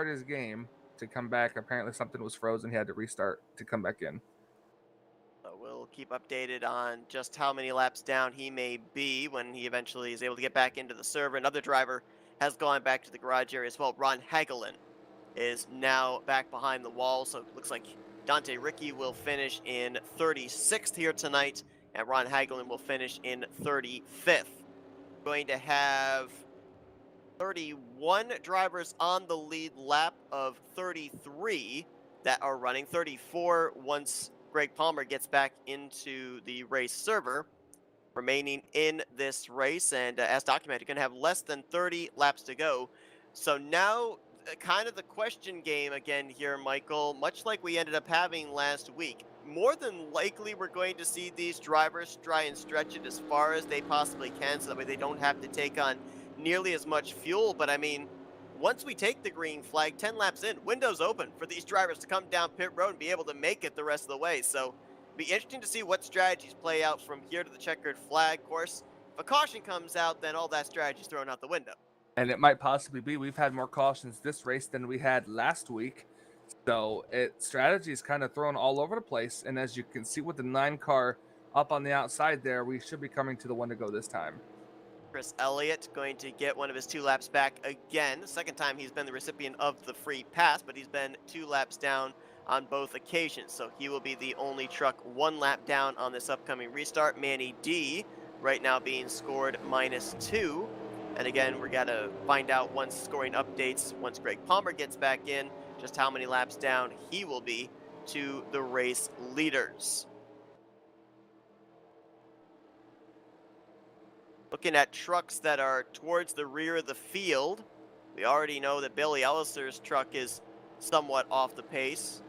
his game to come back. Apparently something was frozen. He had to restart to come back in. So we'll keep updated on just how many laps down he may be when he eventually is able to get back into the server. Another driver has gone back to the garage area as well. Ron Hagelin is now back behind the wall, so it looks like Dante Ricky will finish in 36th here tonight, and Ron Hagelin will finish in 35th. Going to have 31 drivers on the lead lap of 33 that are running. 34 once Greg Palmer gets back into the race server, remaining in this race. And as documented, going to have less than 30 laps to go. So now kind of the question game again here, Michael, much like we ended up having last week. More than likely, we're going to see these drivers try and stretch it as far as they possibly can so that way they don't have to take on nearly as much fuel. But I mean, once we take the green flag, 10 laps in, windows open for these drivers to come down pit road and be able to make it the rest of the way. So be interesting to see what strategies play out from here to the checkered flag. Of course, if a caution comes out, then all that strategy is thrown out the window. And it might possibly be we've had more cautions this race than we had last week. So strategy is kind of thrown all over the place. And as you can see with the 9 car up on the outside there, we should be coming to the 1 to go this time. Chris Elliott going to get one of his 2 laps back again. The second time he's been the recipient of the free pass, but he's been 2 laps down on both occasions. So he will be the only truck 1 lap down on this upcoming restart. Manny D right now being scored -2. And again, we're going to find out once scoring updates, once Greg Palmer gets back in, just how many laps down he will be to the race leaders. Looking at trucks that are towards the rear of the field, we already know that Billy Ellison's truck is somewhat off the pace.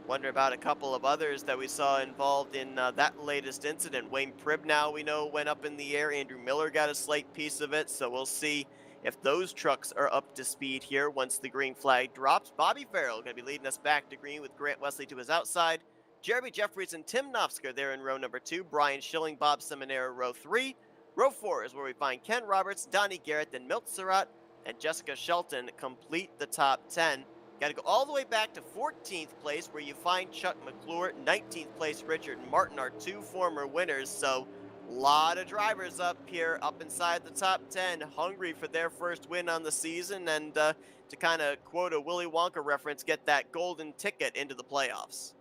Wonder about a couple of others that we saw involved in that latest incident. Wayne Pribnow, we know, went up in the air. Andrew Miller got a slight piece of it, so we'll see if those trucks are up to speed here once the green flag drops. Bobby Farrell going to be leading us back to green with Grant Wesley to his outside. Jeremy Jefferies and Tim Nofsker there in row number 2. Brian Schilling, Bob Seminara, row 3. Row 4 is where we find Ken Roberts, Donnie Garrett, then Milt Surratt, and Jessica Shelton complete the top 10. Got to go all the way back to 14th place where you find Chuck Mcclure, 19th place Richard Martin, our 2 former winners. So a lot of drivers up here, up inside the top 10, hungry for their first win on the season and to kind of quote a Willy Wonka reference, get that golden ticket into the playoffs.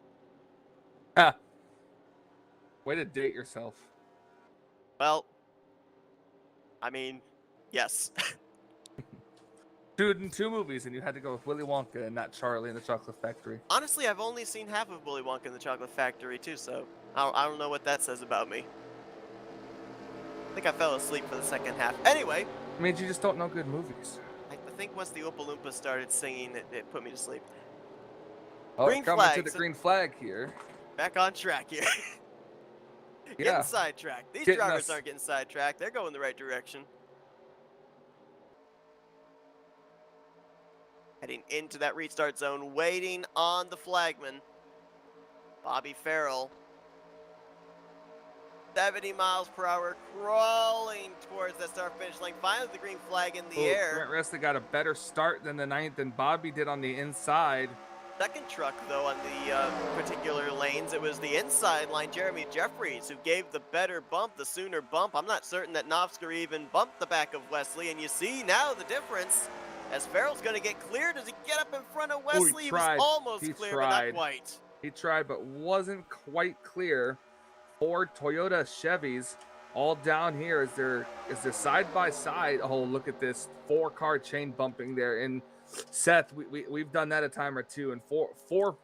Ha! Way to date yourself. Well, I mean, yes. Dude, in 2 movies, and you had to go with Willy Wonka and not Charlie and the Chocolate Factory. Honestly, I've only seen half of Willy Wonka and the Chocolate Factory, too, so I don't know what that says about me. I think I fell asleep for the second half. Anyway. It means you just don't know good movies. I think once the Oompa Loompa started singing, it put me to sleep. Oh, Green coming flag, to the so- green flag here. Back on track here. Yeah. Getting sidetracked. These Getting drivers us- aren't getting sidetracked. They're going the right direction. Heading into that restart zone, waiting on the flagman. Bobby Farrell. 70 miles per hour, crawling towards that start finish line. Finally, the green flag in the air. Grant Wesley got a better start than the 9th, and Bobby did on the inside. Second truck, though, on the particular lanes, it was the inside line, Jeremy Jefferies, who gave the better bump, the sooner bump. I'm not certain that Mcclure even bumped the back of Wesley, and you see now the difference. As Farrell's going to get cleared, does he get up in front of Wesley? He was tried. almost He clear, tried. but not quite. He tried, but wasn't quite clear. Four Toyota Chevys all down here as they're side by side. Oh, look at this 4-car chain bumping there. And Seth, we've done that a time or two, and four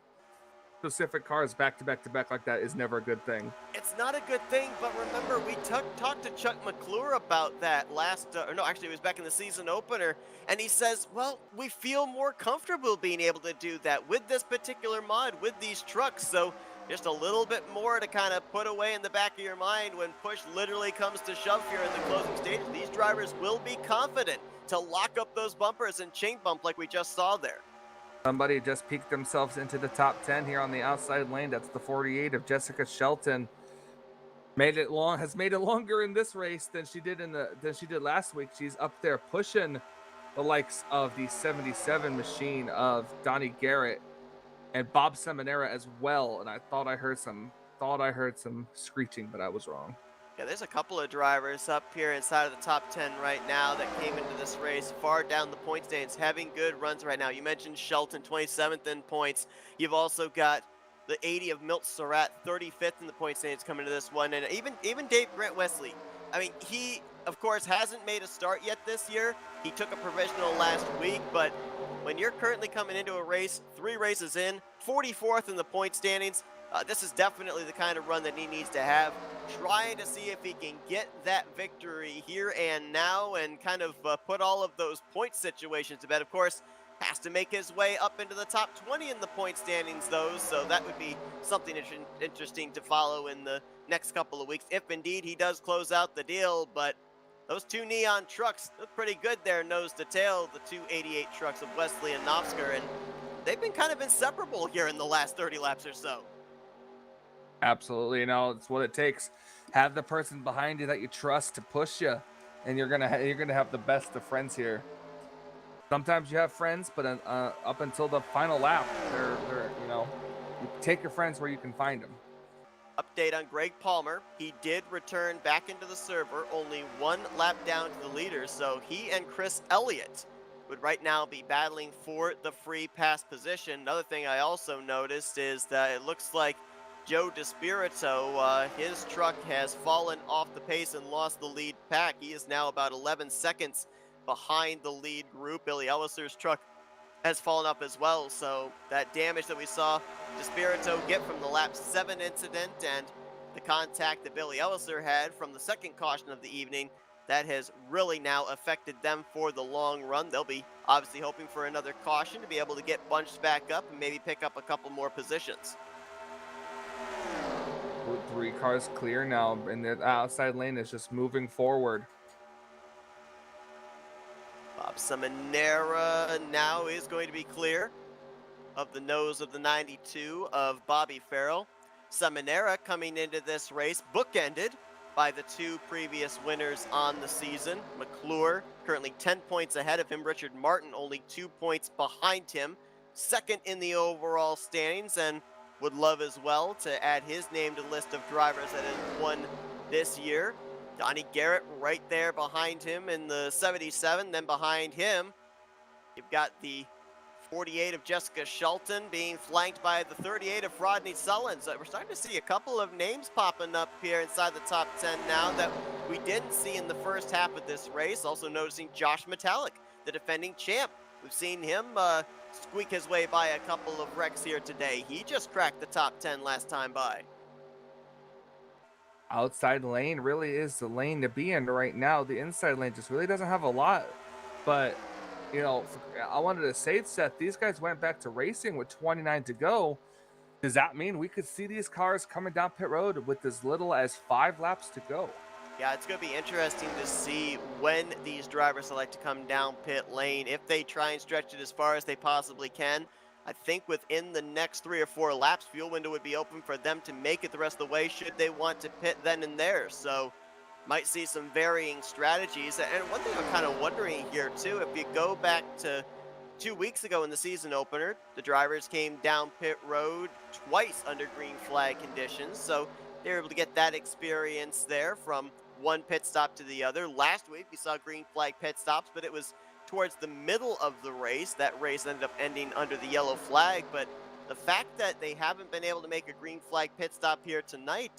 specific cars back to back like that is never a good thing. It's not a good thing, but remember, we talked to Chuck Mcclure about that last, or no, actually it was back in the season opener, and he says, well, we feel more comfortable being able to do that with this particular mod, with these trucks, so just a little bit more to kind of put away in the back of your mind when push literally comes to shove here in the closing stages. These drivers will be confident to lock up those bumpers and chain bump like we just saw there. Somebody just peeked themselves into the top 10 here on the outside lane. That's the 48 of Jessica Shelton. Has made it longer in this race than she did last week. She's up there pushing the likes of the 77 machine of Donnie Garrett and Bob Seminara as well. And I thought I heard some screeching, but I was wrong. Yeah, there's a couple of drivers up here inside of the top 10 right now that came into this race far down the point standings, having good runs right now. You mentioned Shelton, 27th in points. You've also got the 80 of Milt Surratt, 35th in the point standings coming to this one. And even Dave Grant Wesley, I mean, he, of course, hasn't made a start yet this year. He took a provisional last week, but when you're currently coming into a race, 3 races in, 44th in the point standings, this is definitely the kind of run that he needs to have, trying to see if he can get that victory here and now and kind of put all of those point situations to bed. Of course, has to make his way up into the top 20 in the point standings, though, so that would be something interesting to follow in the next couple of weeks, if indeed he does close out the deal. But those 2 neon trucks look pretty good there, nose to tail, the 288 trucks of Wesley and Mcclure, and they've been kind of inseparable here in the last 30 laps or so. Absolutely, it's what it takes. Have the person behind you that you trust to push you, and you're gonna have the best of friends here. Sometimes you have friends, but up until the final lap, they're you take your friends where you can find them. Update on Greg Palmer. He did return back into the server, only 1 lap down to the leaders, so he and Chris Elliott would right now be battling for the free pass position. Another thing I also noticed is that it looks like Jodas Buretos, his truck has fallen off the pace and lost the lead pack. He is now about 11 seconds behind the lead group. Billy Ellison's truck has fallen up as well, so that damage that we saw Buretos get from the lap 7 incident and the contact that Billy Ellison had from the second caution of the evening, that has really now affected them for the long run. They'll be obviously hoping for another caution to be able to get bunched back up and maybe pick up a couple more positions. 3 cars clear now, and the outside lane is just moving forward. Bob Seminara now is going to be clear of the nose of the 92 of Bobby Farrell. Seminara coming into this race bookended by the 2 previous winners on the season. Mcclure currently 10 points ahead of him. Richard Martin only 2 points behind him. Second in the overall standings, and would love as well to add his name to the list of drivers that have won this year. Donnie Garrett right there behind him in the 77. Then behind him, you've got the 48 of Jessica Shelton being flanked by the 38 of Rodney Sullen. So we're starting to see a couple of names popping up here inside the top 10 now that we didn't see in the first half of this race. Also noticing Josh Metallic, the defending champ. We've seen him squeak his way by a couple of wrecks here today. He just cracked the top 10 last time by. Outside lane really is the lane to be in right now. The inside lane just really doesn't have a lot, but I wanted to say, Seth, these guys went back to racing with 29 to go. Does that mean we could see these cars coming down pit road with as little as 5 laps to go? Yeah, it's going to be interesting to see when these drivers select to come down pit lane. If they try and stretch it as far as they possibly can, I think within the next 3 or 4 laps, fuel window would be open for them to make it the rest of the way should they want to pit then and there. So might see some varying strategies. And one thing I'm kind of wondering here too, if you go back to 2 weeks ago in the season opener, the drivers came down pit road twice under green flag conditions. So they were able to get that experience there from one pit stop to the other. Last week, we saw green flag pit stops, but it was towards the middle of the race. That race ended up ending under the yellow flag. But the fact that they haven't been able to make a green flag pit stop here tonight,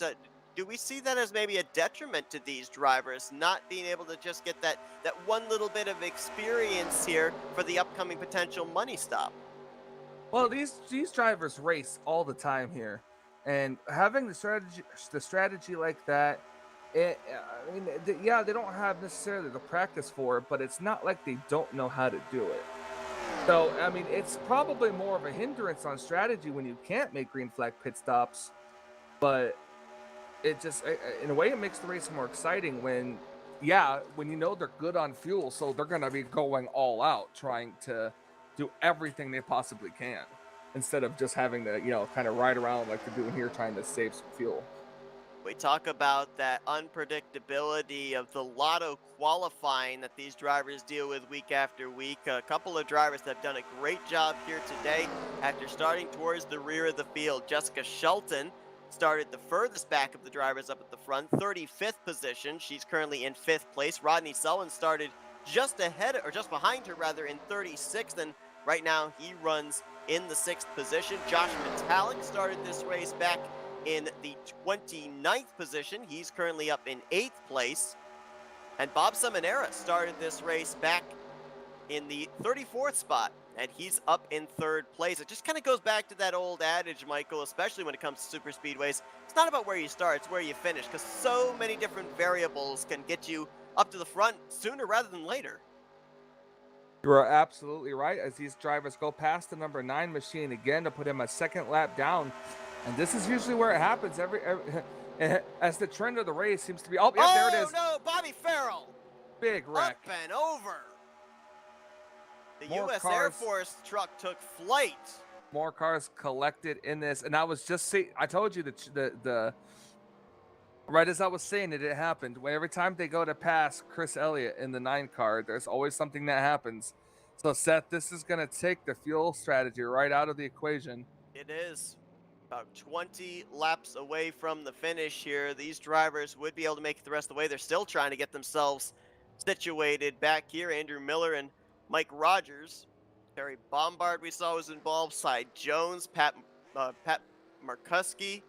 do we see that as maybe a detriment to these drivers, not being able to just get that one little bit of experience here for the upcoming potential money stop? Well, these drivers race all the time here, and having the strategy like that, I mean, yeah, they don't have necessarily the practice for it, but it's not like they don't know how to do it. So, I mean, it's probably more of a hindrance on strategy when you can't make green flag pit stops, but it just, in a way, it makes the race more exciting when you know they're good on fuel, so they're going to be going all out trying to do everything they possibly can instead of just having to, kind of ride around like they're doing here trying to save some fuel. We talk about that unpredictability of the lotto qualifying that these drivers deal with week after week. A couple of drivers that have done a great job here today after starting towards the rear of the field. Jessica Shelton started the furthest back of the drivers up at the front, 35th position. She's currently in 5th place. Rodney Sullivan started just ahead, or just behind her rather, in 36th, and right now he runs in the 6th position. Josh Metallic started this race back in the 29th position. He's currently up in 8th place. And Bob Seminara started this race back in the 34th spot, and he's up in 3rd place. It just kind of goes back to that old adage, Michael, especially when it comes to super speedways. It's not about where you start, it's where you finish, because so many different variables can get you up to the front sooner rather than later. You are absolutely right, as these drivers go past the number 9 machine again to put him a second lap down. And this is usually where it happens every as the trend of the race seems to be. Oh, yeah, there it is. Oh, no, Bobby Farrell. Big wreck. Up and over. The More U.S. cars. Air Force truck took flight. More cars collected in this. And I was just saying, I told you the right as I was saying it happened. When every time they go to pass Chris Elliott in the 9 car, there's always something that happens. So, Seth, this is going to take the fuel strategy right out of the equation. It is. About 20 laps away from the finish here. These drivers would be able to make it the rest of the way. They're still trying to get themselves situated back here. Andrew Miller and Mike Rogers. Terry Bombard we saw was involved. Cy Jones, Pat Markuski.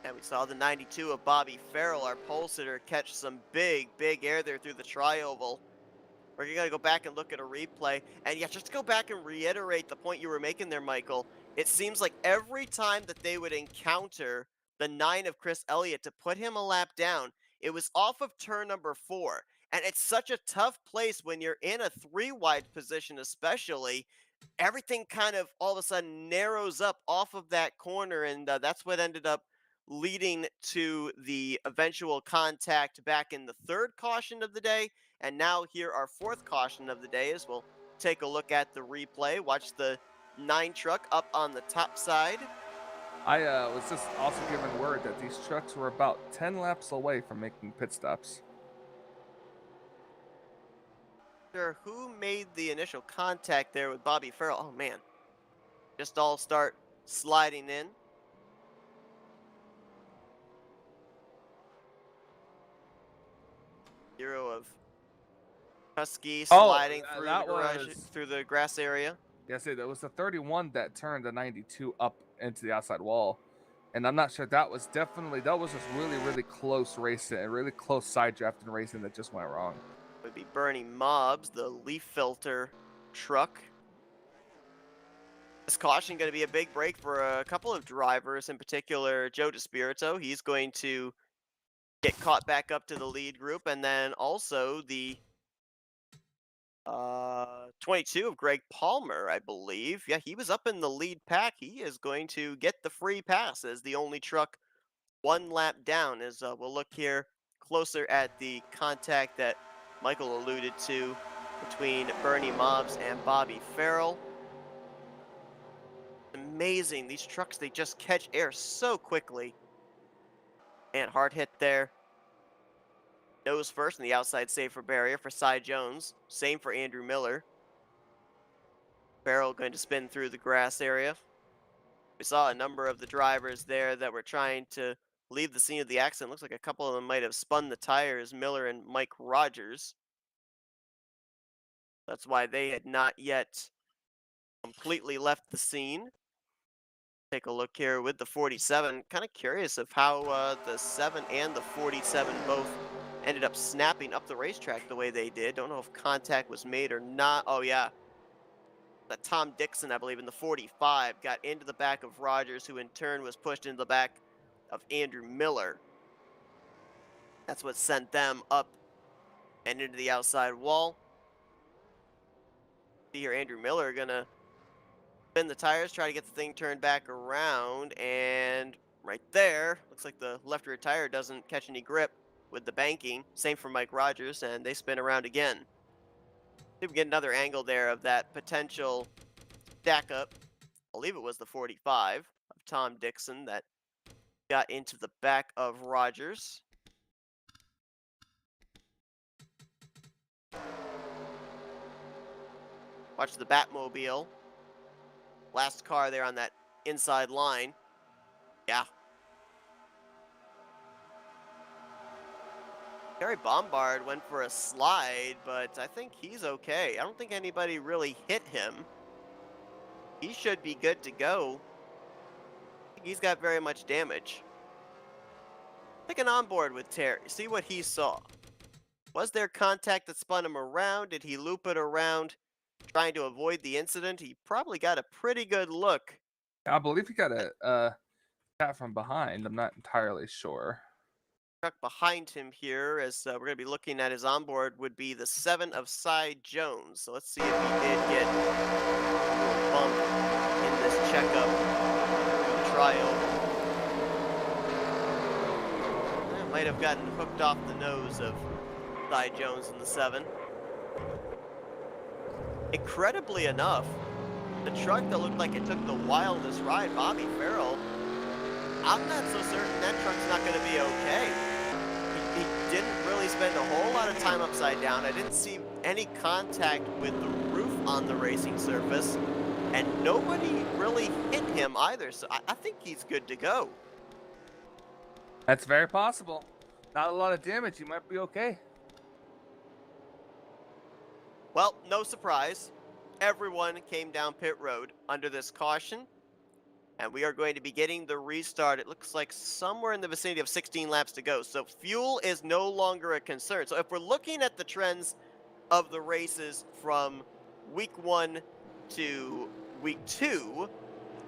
And we saw the 92 of Bobby Farrell, our pole sitter, catch some big air there through the tri-oval. We're going to go back and look at a replay. And yeah, just to go back and reiterate the point you were making there, Michael, it seems like every time that they would encounter the 9 of Chris Elliott to put him a lap down, it was off of turn number 4. And it's such a tough place when you're in a 3-wide position especially. Everything kind of all of a sudden narrows up off of that corner, and that's what ended up leading to the eventual contact back in the 3rd caution of the day. And now here our 4th caution of the day as we'll take a look at the replay. Watch the 9 truck up on the top side. I was just also given word that these trucks were about 10 laps away from making pit stops. Sure, who made the initial contact there with Bobby Farrell? Oh man, just all start sliding in. Hero of Husky sliding through the grass area. Yes, it was the 31 that turned the 92 up into the outside wall. And I'm not sure, that was just really close racing, really close side drafting racing that just went wrong. It would be Bernie Mobbs, the leaf filter truck. This caution going to be a big break for a couple of drivers, in particular Jodas Buretos. He's going to get caught back up to the lead group, and then also the 22 of Greg Palmer, I believe. Yeah, he was up in the lead pack. He is going to get the free pass as the only truck 1 lap down. As we'll look here closer at the contact that Michael alluded to between Bernie Mobbs and Bobby Farrell. amazing. These trucks, they just catch air so quickly. And hard hit there. Nose first in the outside safer barrier for Cy Jones. Same for Andrew Miller. Farrell going to spin through the grass area. We saw a number of the drivers there that were trying to leave the scene of the accident. Looks like a couple of them might have spun the tires, Miller and Mike Rogers. That's why they had not yet completely left the scene. Take a look here with the 47. Kind of curious of how the 7 and the 47 both ended up snapping up the racetrack the way they did. Don't know if contact was made or not. Oh, yeah. That Tom Dixon, I believe, in the 45 got into the back of Rogers, who in turn was pushed into the back of Andrew Miller. That's what sent them up and into the outside wall. See here, Andrew Miller gonna spin the tires, try to get the thing turned back around, and right there, looks like the left rear tire doesn't catch any grip with the banking. Same for Mike Rogers, and they spin around again. See if we get another angle there of that potential stack up. I believe it was the 45 of Tom Dixon that got into the back of Rogers. Watch the Batmobile. Last car there on that inside line. Yeah. Gary Bombard went for a slide, but I think he's okay. I don't think anybody really hit him. He should be good to go. I think he's got very much damage. Take an onboard with Terry. See what he saw. Was there contact that spun him around? Did he loop it around trying to avoid the incident? He probably got a pretty good look. I believe he got a shot from behind. I'm not entirely sure. Truck behind him here, as we're going to be looking at his onboard, would be the 7 of Cy Jones. So let's see if he did get a little bump in this checkup trial. Might have gotten hooked off the nose of Cy Jones in the 7. Incredibly enough, the truck that looked like it took the wildest ride, Bobby Farrell, I'm not so certain that truck's not going to be okay. He didn't really spend a whole lot of time upside down. I didn't see any contact with the roof on the racing surface, and nobody really hit him either, so I think he's good to go. That's very possible. Not a lot of damage. You might be okay. Well, no surprise. Everyone came down pit road under this caution, and we are going to be getting the restart. It looks like somewhere in the vicinity of 16 laps to go, so fuel is no longer a concern. So if we're looking at the trends of the races from week 1 to week 2,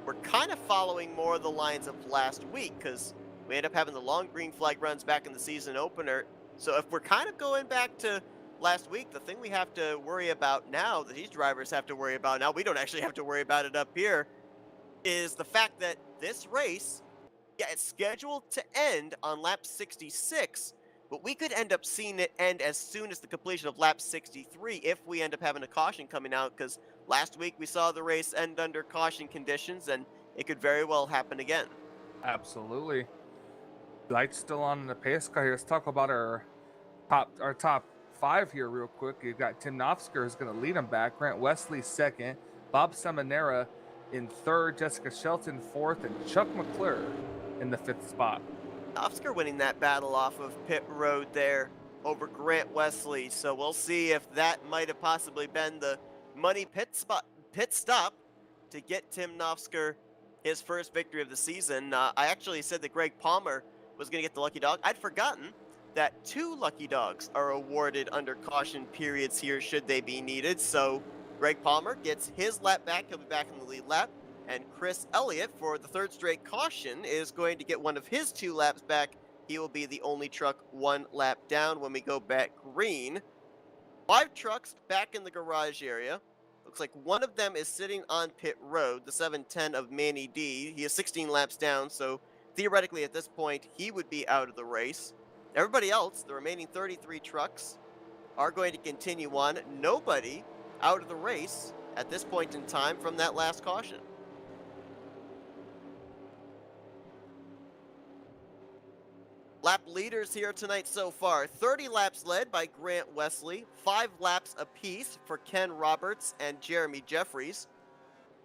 we're kind of following more of the lines of last week, because we end up having the long green flag runs back in the season opener. So if we're kind of going back to last week, the thing we have to worry about now, that these drivers have to worry about now, we don't actually have to worry about it up here, is the fact that this race, yeah, it's scheduled to end on lap 66, but we could end up seeing it end as soon as the completion of lap 63 if we end up having a caution coming out, because last week we saw the race end under caution conditions, and it could very well happen again. Absolutely. Lights still on in the pace car here. Let's talk about our top 5 here real quick. You've got Tim Nofsker, who's going to lead them back. Grant Wesley 2nd. Bob Seminara in 3rd. Jessica Shelton 4th. And Chuck Mcclure in the 5th spot. Nofsker winning that battle off of pit road there over Grant Wesley. So we'll see if that might have possibly been the money pit stop to get Tim Nofsker his first victory of the season. I actually said that Greg Palmer was going to get the lucky dog. I'd forgotten that 2 lucky dogs are awarded under caution periods here should they be needed. So Greg Palmer gets his lap back. He'll be back in the lead lap. And Chris Elliott, for the 3rd straight caution, is going to get one of his 2 laps back. He will be the only truck 1 lap down when we go back green. 5 trucks back in the garage area. Looks like one of them is sitting on pit road, the 710 of Manny D. He is 16 laps down, so theoretically at this point, he would be out of the race. Everybody else, the remaining 33 trucks, are going to continue on. Nobody out of the race at this point in time from that last caution. Lap leaders here tonight so far. 30 laps led by Grant Wesley, 5 laps apiece for Ken Roberts and Jeremy Jefferies.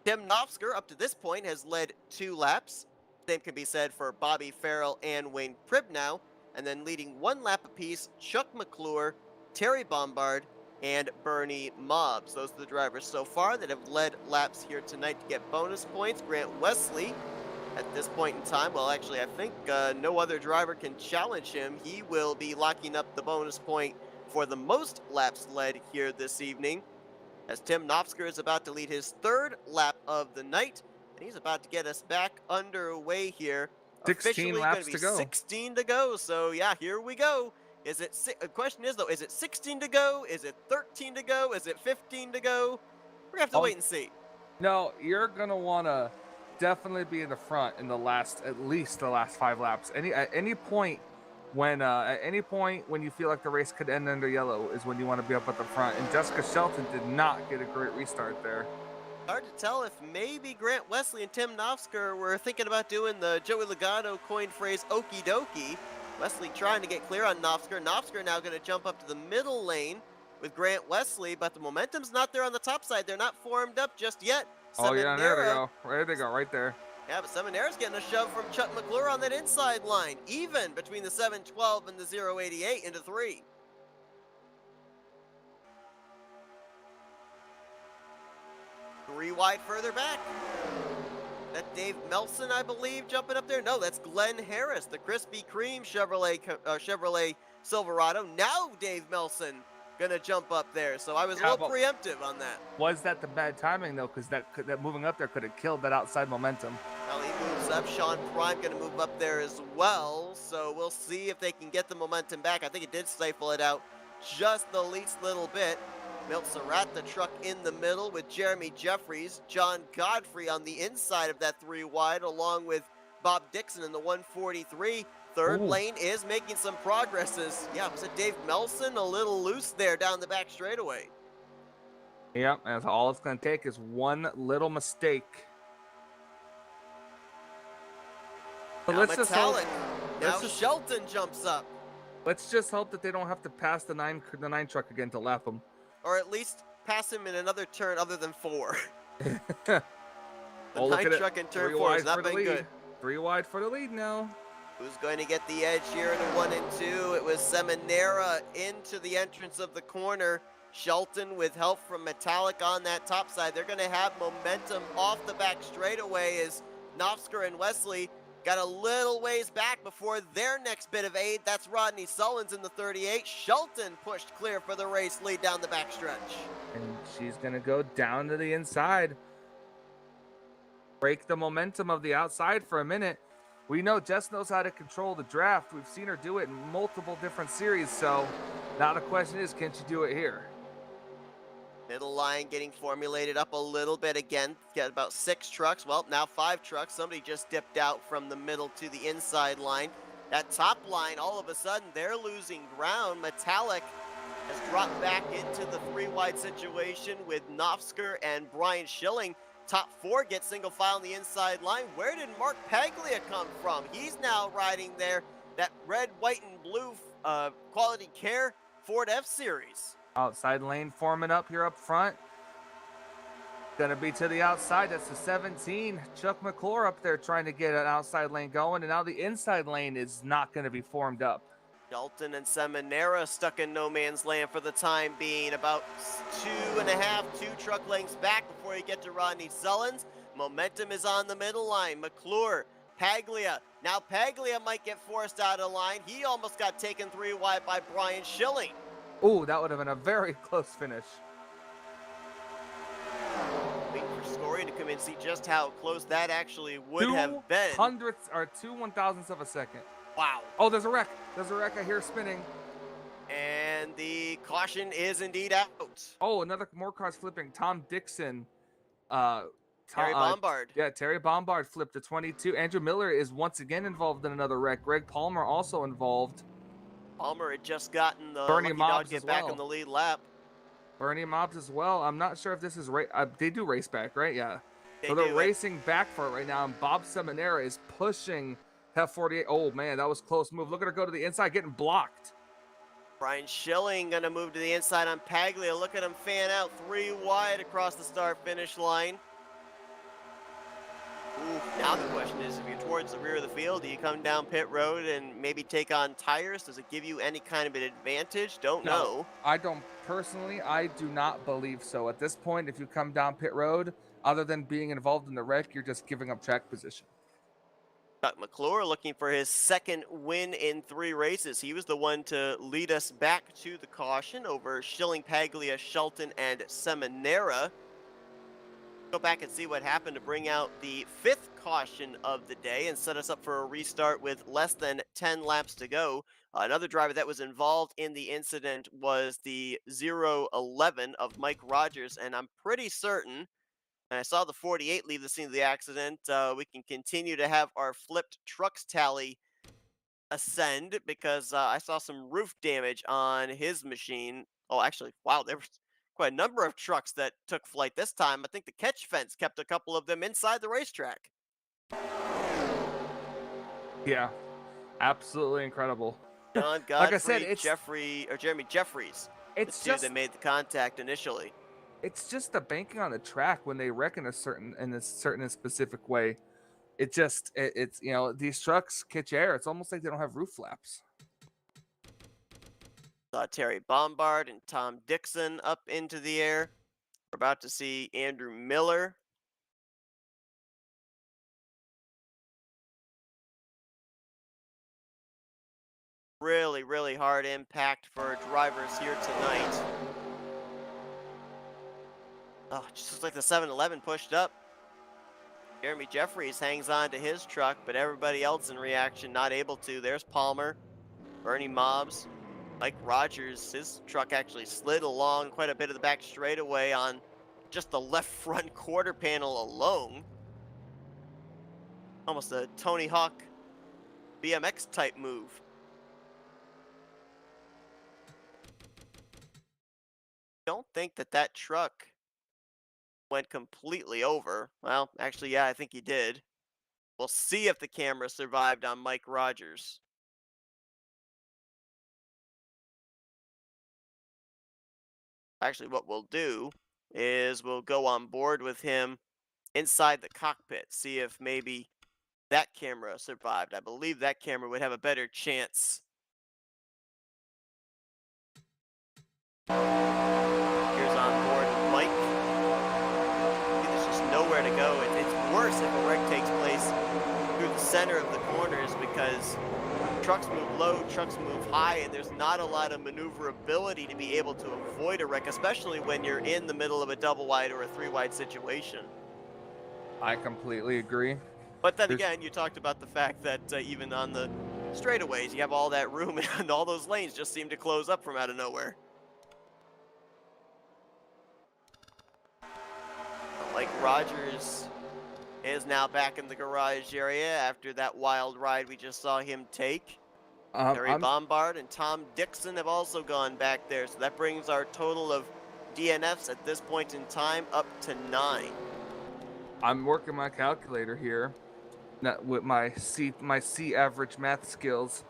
Tim Knopfsker, up to this point, has led 2 laps. Same can be said for Bobby Farrell and Wayne Pribnow. And then leading 1 lap apiece, Chuck Mcclure, Terry Bombard, and Bernie Mobbs. Those are the drivers so far that have led laps here tonight to get bonus points. Grant Wesley, at this point in time, well, actually, I think no other driver can challenge him. He will be locking up the bonus point for the most laps led here this evening, as Tim Knopfsker is about to lead his 3rd lap of the night, and he's about to get us back underway here. 16 laps gonna be to go. 16 to go, so yeah, here we go. Is it? The question is though, is it 16 to go? Is it 13 to go? Is it 15 to go? We're gonna have to wait and see. No, you're gonna wanna definitely be in the front in at least the last 5 laps. At any point when you feel like the race could end under yellow is when you want to be up at the front. And Jessica Shelton did not get a great restart there. Hard to tell if maybe Grant Wesley and Tim Knopfsker were thinking about doing the Joey Logano coined phrase okie dokie. Wesley trying to get clear on Knopfsker. Knopfsker now going to jump up to the middle lane with Grant Wesley, but the momentum's not there on the top side. They're not formed up just yet. Oh yeah, there they go. There they go, right there. Yeah, but Seminara's getting a shove from Chuck Mcclure on that inside line. Even between the 712 and the 088 into 3. Three wide further back. That Dave Melson, I believe, jumping up there. No, that's Glenn Harris, the Krispy Kreme Chevrolet Silverado. Now Dave Melson gonna jump up there. So I was a little preemptive on that. Was that the bad timing though? Because that moving up there could have killed that outside momentum. Well, he moves up. Sean Prime gonna move up there as well. So we'll see if they can get the momentum back. I think it did stifle it out just the least little bit. Milt Surratt, the truck in the middle with Jeremy Jefferies, John Godfrey on the inside of that 3 wide, along with Bob Dixon in the 143. Third lane is making some progresses. Yeah, was it Dave Melson? A little loose there down the back straightaway. Yep, and all it's going to take is one little mistake. But now let's just hope, now Shelton jumps up. Let's just hope that they don't have to pass the nine truck again to lap him. Or at least pass him in another turn other than 4. The Oh, 9 truck in turn 4 has not been good. 3 wide for the lead now. Who's going to get the edge here in the 1 and 2? It was Seminara into the entrance of the corner. Shelton with help from Metallic on that top side. They're going to have momentum off the back straightaway as Knopfsker and Wesley got a little ways back before their next bit of aid. That's Rodney Sullins in the 38. Shelton pushed clear for the race lead down the backstretch. And she's going to go down to the inside. Break the momentum of the outside for a minute. We know Jess knows how to control the draft. We've seen her do it in multiple different series. So now the question is, can she do it here? Middle line getting formulated up a little bit again. Got about 6 trucks. Well, now 5 trucks. Somebody just dipped out from the middle to the inside line. That top line, all of a sudden, they're losing ground. Metallic has dropped back into the 3 wide situation with Knopfsker and Brian Schilling. Top 4 get single file on the inside line. Where did Mark Paglia come from? He's now riding there that red, white, and blue quality care Ford F-Series. Outside lane forming up here up front. Gonna be to the outside. That's the 17. Chuck Mcclure up there trying to get an outside lane going, and now the inside lane is not gonna be formed up. Shelton and Seminara stuck in no man's land for the time being. About 2.5, 2 truck lengths back before you get to Rodney Sullins. Momentum is on the middle line. Mcclure, Paglia. Now Paglia might get forced out of line. He almost got taken 3 wide by Brian Schilling. Ooh, that would have been a very close finish. Waiting for scoring to come in and see just how close that actually would have been. 2 1,000ths of a second. Wow. Oh, there's a wreck. There's a wreck I hear spinning. And the caution is indeed out. Oh, more cars flipping. Tom Dixon. Terry Bombard. Yeah, Terry Bombard flipped to 22. Andrew Miller is once again involved in another wreck. Greg Palmer also involved. Palmer had just gotten the Bernie lucky Mobbs dog get as back well. in the lead lap. Bernie Mobbs as well. I'm not sure if this is they do race back, right? Yeah. They So they're do. racing back for it right now, and Bob Seminara is pushing Have 48. Oh man, that was close move. Look at her go to the inside, getting blocked. Brian Schilling going to move to the inside on Paglia. Look at him fan out 3 wide across the start-finish line. Ooh, now the question is, if you're towards the rear of the field, do you come down pit road and maybe take on tires? Does it give you any kind of an advantage? Don't know. I don't personally. I do not believe so. At this point, if you come down pit road, other than being involved in the wreck, you're just giving up track position. Mcclure looking for his second win in 3 races. He was the one to lead us back to the caution over Schilling, Paglia, Shelton, and Seminara. Go back and see what happened to bring out the 5th caution of the day and set us up for a restart with less than 10 laps to go. Another driver that was involved in the incident was the 011 of Mike Rogers, and I'm pretty certain, and I saw the 48 leave the scene of the accident, we can continue to have our flipped trucks tally ascend because I saw some roof damage on his machine. Oh, actually, wow, there was quite a number of trucks that took flight this time. I think the catch fence kept a couple of them inside the racetrack. Yeah, absolutely incredible. John Godfrey, Like I said, it's Jeremy Jefferies. It's the two just that made the contact initially. It's just the banking on the track when they wreck in a certain specific way. It's these trucks catch air. It's almost like they don't have roof flaps. Saw Terry Bombard and Tom Dixon up into the air. We're about to see Andrew Miller. Really, really hard impact for drivers here tonight. Oh, just looks like the 7-Eleven pushed up. Jeremy Jefferies hangs on to his truck, but everybody else in reaction not able to. There's Palmer, Bernie Mobbs, Mike Rogers. His truck actually slid along quite a bit of the back straightaway on just the left front quarter panel alone. Almost a Tony Hawk BMX type move. Don't think that truck went completely over. Well, actually, yeah, I think he did. We'll see if the camera survived on Mike Rogers. Actually, what we'll do is we'll go on board with him inside the cockpit, see if maybe that camera survived. I believe that camera would have a better chance. Here's on board Mike. There's just nowhere to go. It's worse if a wreck takes place through the center of the corners because trucks move low, trucks move high, and there's not a lot of maneuverability to be able to avoid a wreck, especially when you're in the middle of a double wide or a 3-wide situation. I completely agree. But then again, you talked about the fact that even on the straightaways, you have all that room and all those lanes just seem to close up from out of nowhere. Like Rogers is now back in the garage area after that wild ride we just saw him take. Terry Bombard and Tom Dixon have also gone back there, so that brings our total of DNFs at this point in time up to 9. I'm working my calculator here, with my C average math skills,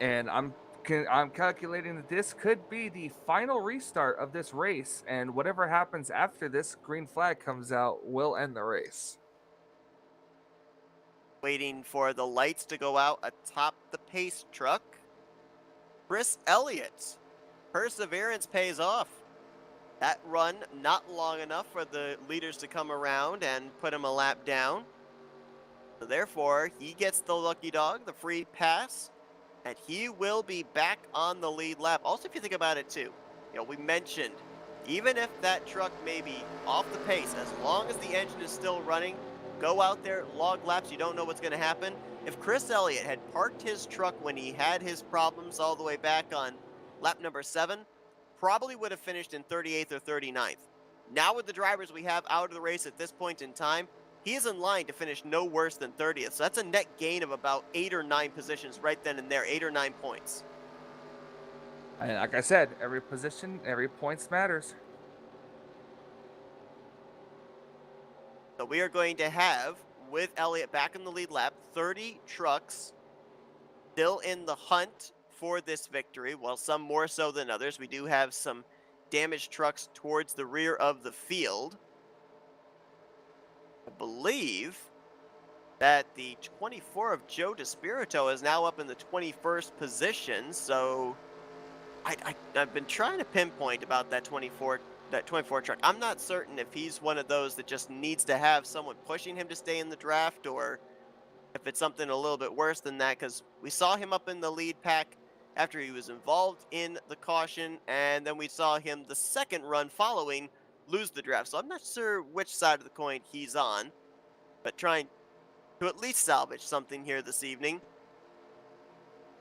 and I'm calculating that this could be the final restart of this race, and whatever happens after this green flag comes out will end the race. Waiting for the lights to go out atop the pace truck. Chris Elliott. Perseverance pays off. That run not long enough for the leaders to come around and put him a lap down. So therefore, he gets the lucky dog, the free pass, and he will be back on the lead lap. Also, if you think about it too, we mentioned, even if that truck may be off the pace, as long as the engine is still running, go out there, log laps, you don't know what's going to happen. If Chris Elliott had parked his truck when he had his problems all the way back on lap number 7, probably would have finished in 38th or 39th. Now with the drivers we have out of the race at this point in time, he is in line to finish no worse than 30th. So that's a net gain of about 8 or 9 positions right then and there, 8 or 9 points. And like I said, every position, every points matters. So we are going to have with Elliott back in the lead lap. 30 trucks still in the hunt for this victory, while some more so than others. We do have some damaged trucks towards the rear of the field. I believe that the 24 of Jodas Buretos is now up in the 21st position, so I've been trying to pinpoint about that 24 truck. I'm not certain if he's one of those that just needs to have someone pushing him to stay in the draft, or if it's something a little bit worse than that, because we saw him up in the lead pack after he was involved in the caution, and then we saw him the second run following lose the draft. So I'm not sure which side of the coin he's on, but trying to at least salvage something here this evening.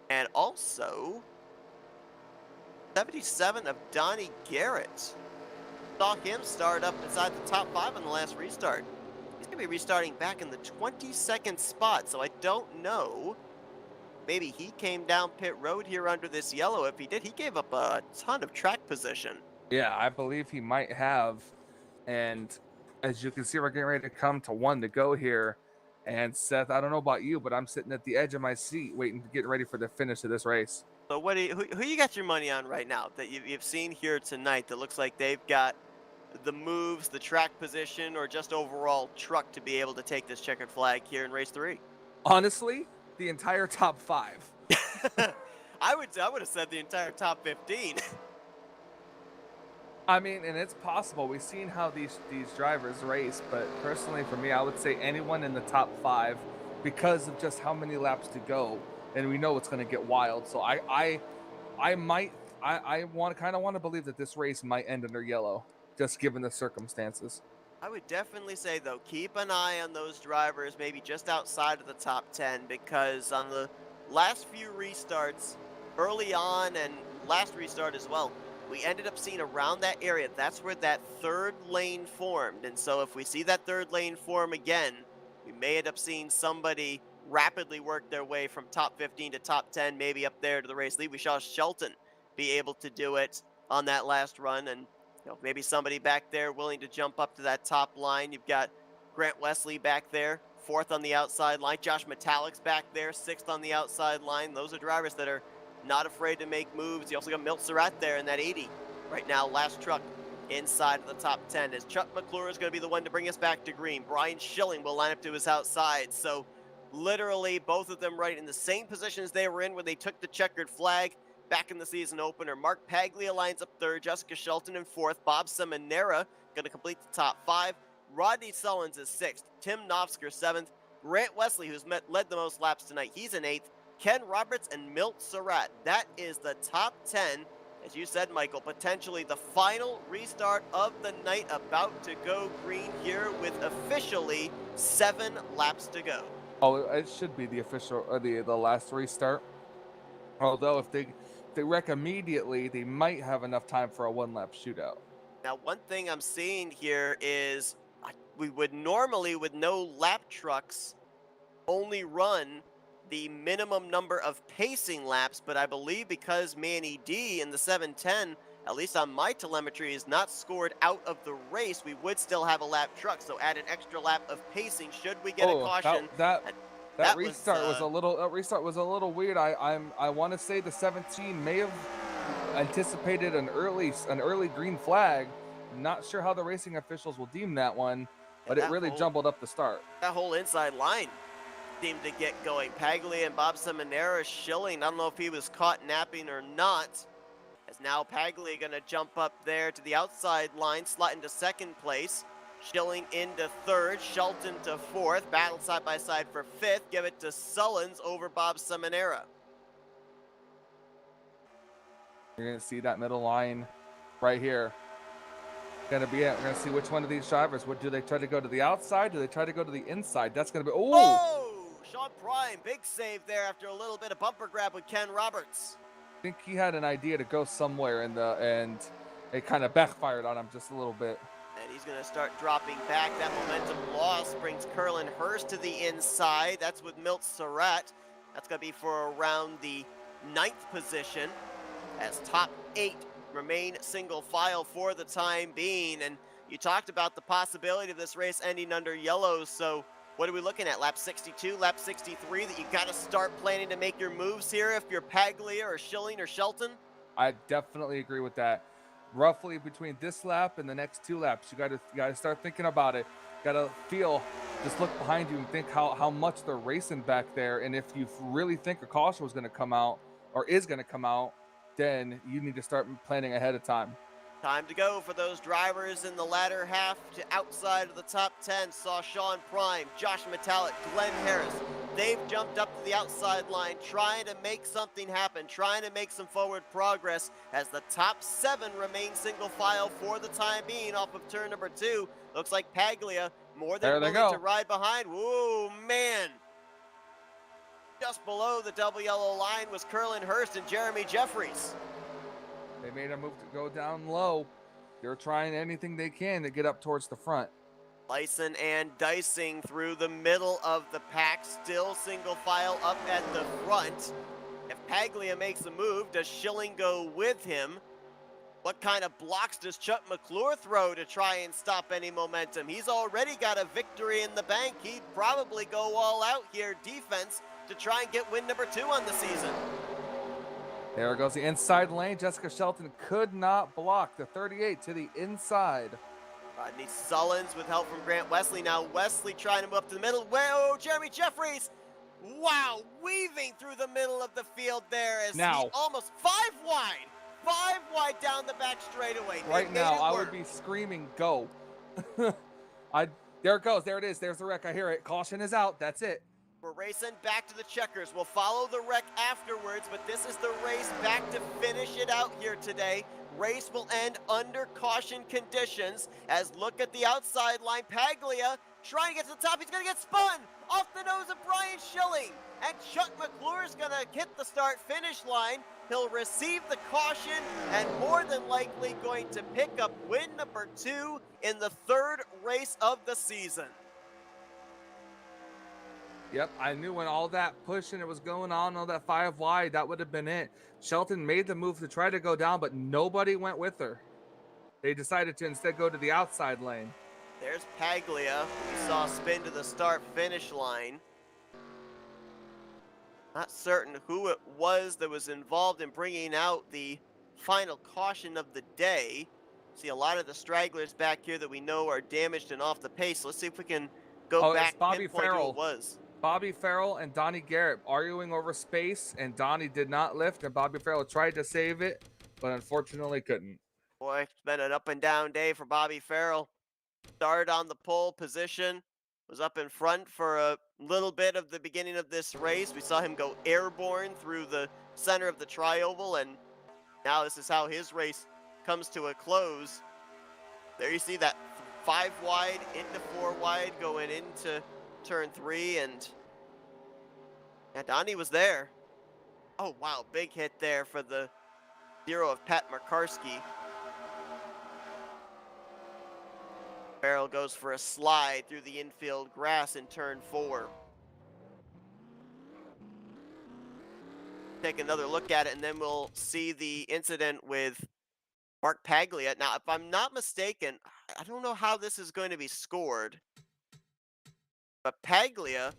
And also 77 of Donnie Garrett. Saw him start up inside the top 5 on the last restart. He's going to be restarting back in the 22nd spot, so I don't know. Maybe he came down pit road here under this yellow. If he did, he gave up a ton of track position. Yeah, I believe he might have. And as you can see, we're getting ready to come to 1 to go here. And Seth, I don't know about you, but I'm sitting at the edge of my seat waiting to get ready for the finish of this race. So what who you got your money on right now that you've seen here tonight that looks like they've got the moves, the track position, or just overall truck to be able to take this checkered flag here in race 3? Honestly, the entire top 5. I would have said the entire top 15. I mean, and it's possible. We've seen how these drivers race, but personally for me, I would say anyone in the top 5 because of just how many laps to go, and we know it's going to get wild. So I want to believe that this race might end under yellow, just given the circumstances. I would definitely say, though, keep an eye on those drivers, maybe just outside of the top 10, because on the last few restarts, early on and last restart as well, we ended up seeing around that area, that's where that third lane formed. And so if we see that third lane form again, we may end up seeing somebody rapidly work their way from top 15 to top 10, maybe up there to the race lead. We saw Shelton be able to do it on that last run, and maybe somebody back there willing to jump up to that top line. You've got Grant Wesley back there, 4th on the outside line. Josh Metallic's back there, 6th on the outside line. Those are drivers that are not afraid to make moves. You also got Milt Surratt there in that 80 right now, last truck inside of the top 10. As Chuck Mcclure is going to be the one to bring us back to green. Brian Schilling will line up to his outside. So literally both of them right in the same positions they were in when they took the checkered flag back in the season opener. Mark Paglia lines up 3rd, Jessica Shelton in 4th, Bob Seminara going to complete the top 5. Rodney Sullins is 6th, Tim Knopfsker 7th, Grant Wesley, who's led the most laps tonight, he's in 8th, Ken Roberts and Milt Surratt. That is the top 10. As you said, Michael, potentially the final restart of the night, about to go green here with officially 7 laps to go. Oh, it should be the official or the last restart. Although if they wreck immediately, they might have enough time for a 1-lap shootout. Now, one thing I'm seeing here is we would normally, with no lap trucks, only run the minimum number of pacing laps, but I believe because Manny D in the 710, at least on my telemetry, is not scored out of the race, we would still have a lap truck, so add an extra lap of pacing should we get a caution. That restart was a little weird. I want to say the 17 may have anticipated an early green flag. Not sure how the racing officials will deem that one, but it really jumbled up the start. That whole inside line seemed to get going. Paglia and Bob Seminara, Schilling, I don't know if he was caught napping or not, as now Paglia going to jump up there to the outside line, slot into 2nd place. Schilling into 3rd, Shelton to 4th, battle side by side for 5th. Give it to Sullins over Bob Seminara. You're going to see that middle line right here. We're going to see which one of these drivers. Do they try to go to the outside? Do they try to go to the inside? That's going to be, oh! Sean Prime, big save there after a little bit of bumper grab with Ken Roberts. I think he had an idea to go somewhere and it kind of backfired on him just a little bit. And he's going to start dropping back. That momentum loss brings Curlin Hurst to the inside. That's with Milt Surratt. That's going to be for around the 9th position, as top 8 remain single file for the time being. And you talked about the possibility of this race ending under yellow, so What are we looking at? Lap 62, lap 63, that you got to start planning to make your moves here if you're Paglia or Schilling or Shelton? I definitely agree with that. Roughly between this lap and the next 2 laps, you gotta start thinking about it. Gotta just look behind you and think how much they're racing back there. And if you really think a caution was gonna come out or is gonna come out, then you need to start planning ahead of time. Time to go for those drivers in the latter half to outside of the top 10. Saw Sean Prime, Josh Metallic, Glenn Harris. They've jumped up to the outside line, trying to make something happen, trying to make some forward progress as the top 7 remain single file for the time being off of turn number 2. Looks like Paglia more than willing to ride behind. Whoa, man. Just below the double yellow line was Curlin Hurst and Jeremy Jefferies. They made a move to go down low. They're trying anything they can to get up towards the front. Ellison and dicing through the middle of the pack, still single file up at the front. If Paglia makes a move, does Schilling go with him? What kind of blocks does Chuck Mcclure throw to try and stop any momentum? He's already got a victory in the bank. He'd probably go all out here defense to try and get win number 2 on the season. There goes the inside lane. Jessica Shelton could not block the 38 to the inside. Rodney Sullins with help from Grant Wesley. Now Wesley trying to move up to the middle. Whoa, Jeremy Jefferies. Wow, weaving through the middle of the field there as he almost 5 wide. 5 wide down the back straightaway. Right now, I would be screaming, go. There it goes. There it is. There's the wreck. I hear it. Caution is out. That's it. We're racing back to the checkers. We'll follow the wreck afterwards, but this is the race back to finish it out here today. Race will end under caution conditions as look at the outside line. Paglia trying to get to the top. He's going to get spun off the nose of Brian Schilling. And Chuck Mcclure is going to hit the start-finish line. He'll receive the caution and more than likely going to pick up win number 2 in the 3rd race of the season. Yep, I knew when all that pushing it was going on, all that 5 wide, that would have been it. Shelton made the move to try to go down, but nobody went with her. They decided to instead go to the outside lane. There's Paglia. We saw spin to the start-finish line. Not certain who it was that was involved in bringing out the final caution of the day. See a lot of the stragglers back here that we know are damaged and off the pace. Let's see if we can go back and pinpoint who it was. Bobby Farrell and Donnie Garrett arguing over space, and Donnie did not lift, and Bobby Farrell tried to save it, but unfortunately couldn't. Boy, it's been an up and down day for Bobby Farrell. Started on the pole position, was up in front for a little bit of the beginning of this race. We saw him go airborne through the center of the trioval, and now this is how his race comes to a close. There you see that 5 wide into 4 wide going into turn 3, and Donnie was there. Oh wow, big hit there for the 0 of Pat Markarski. Farrell goes for a slide through the infield grass in turn 4. Take another look at it and then we'll see the incident with Mark Paglia. Now, if I'm not mistaken, I don't know how this is going to be scored, but Paglia,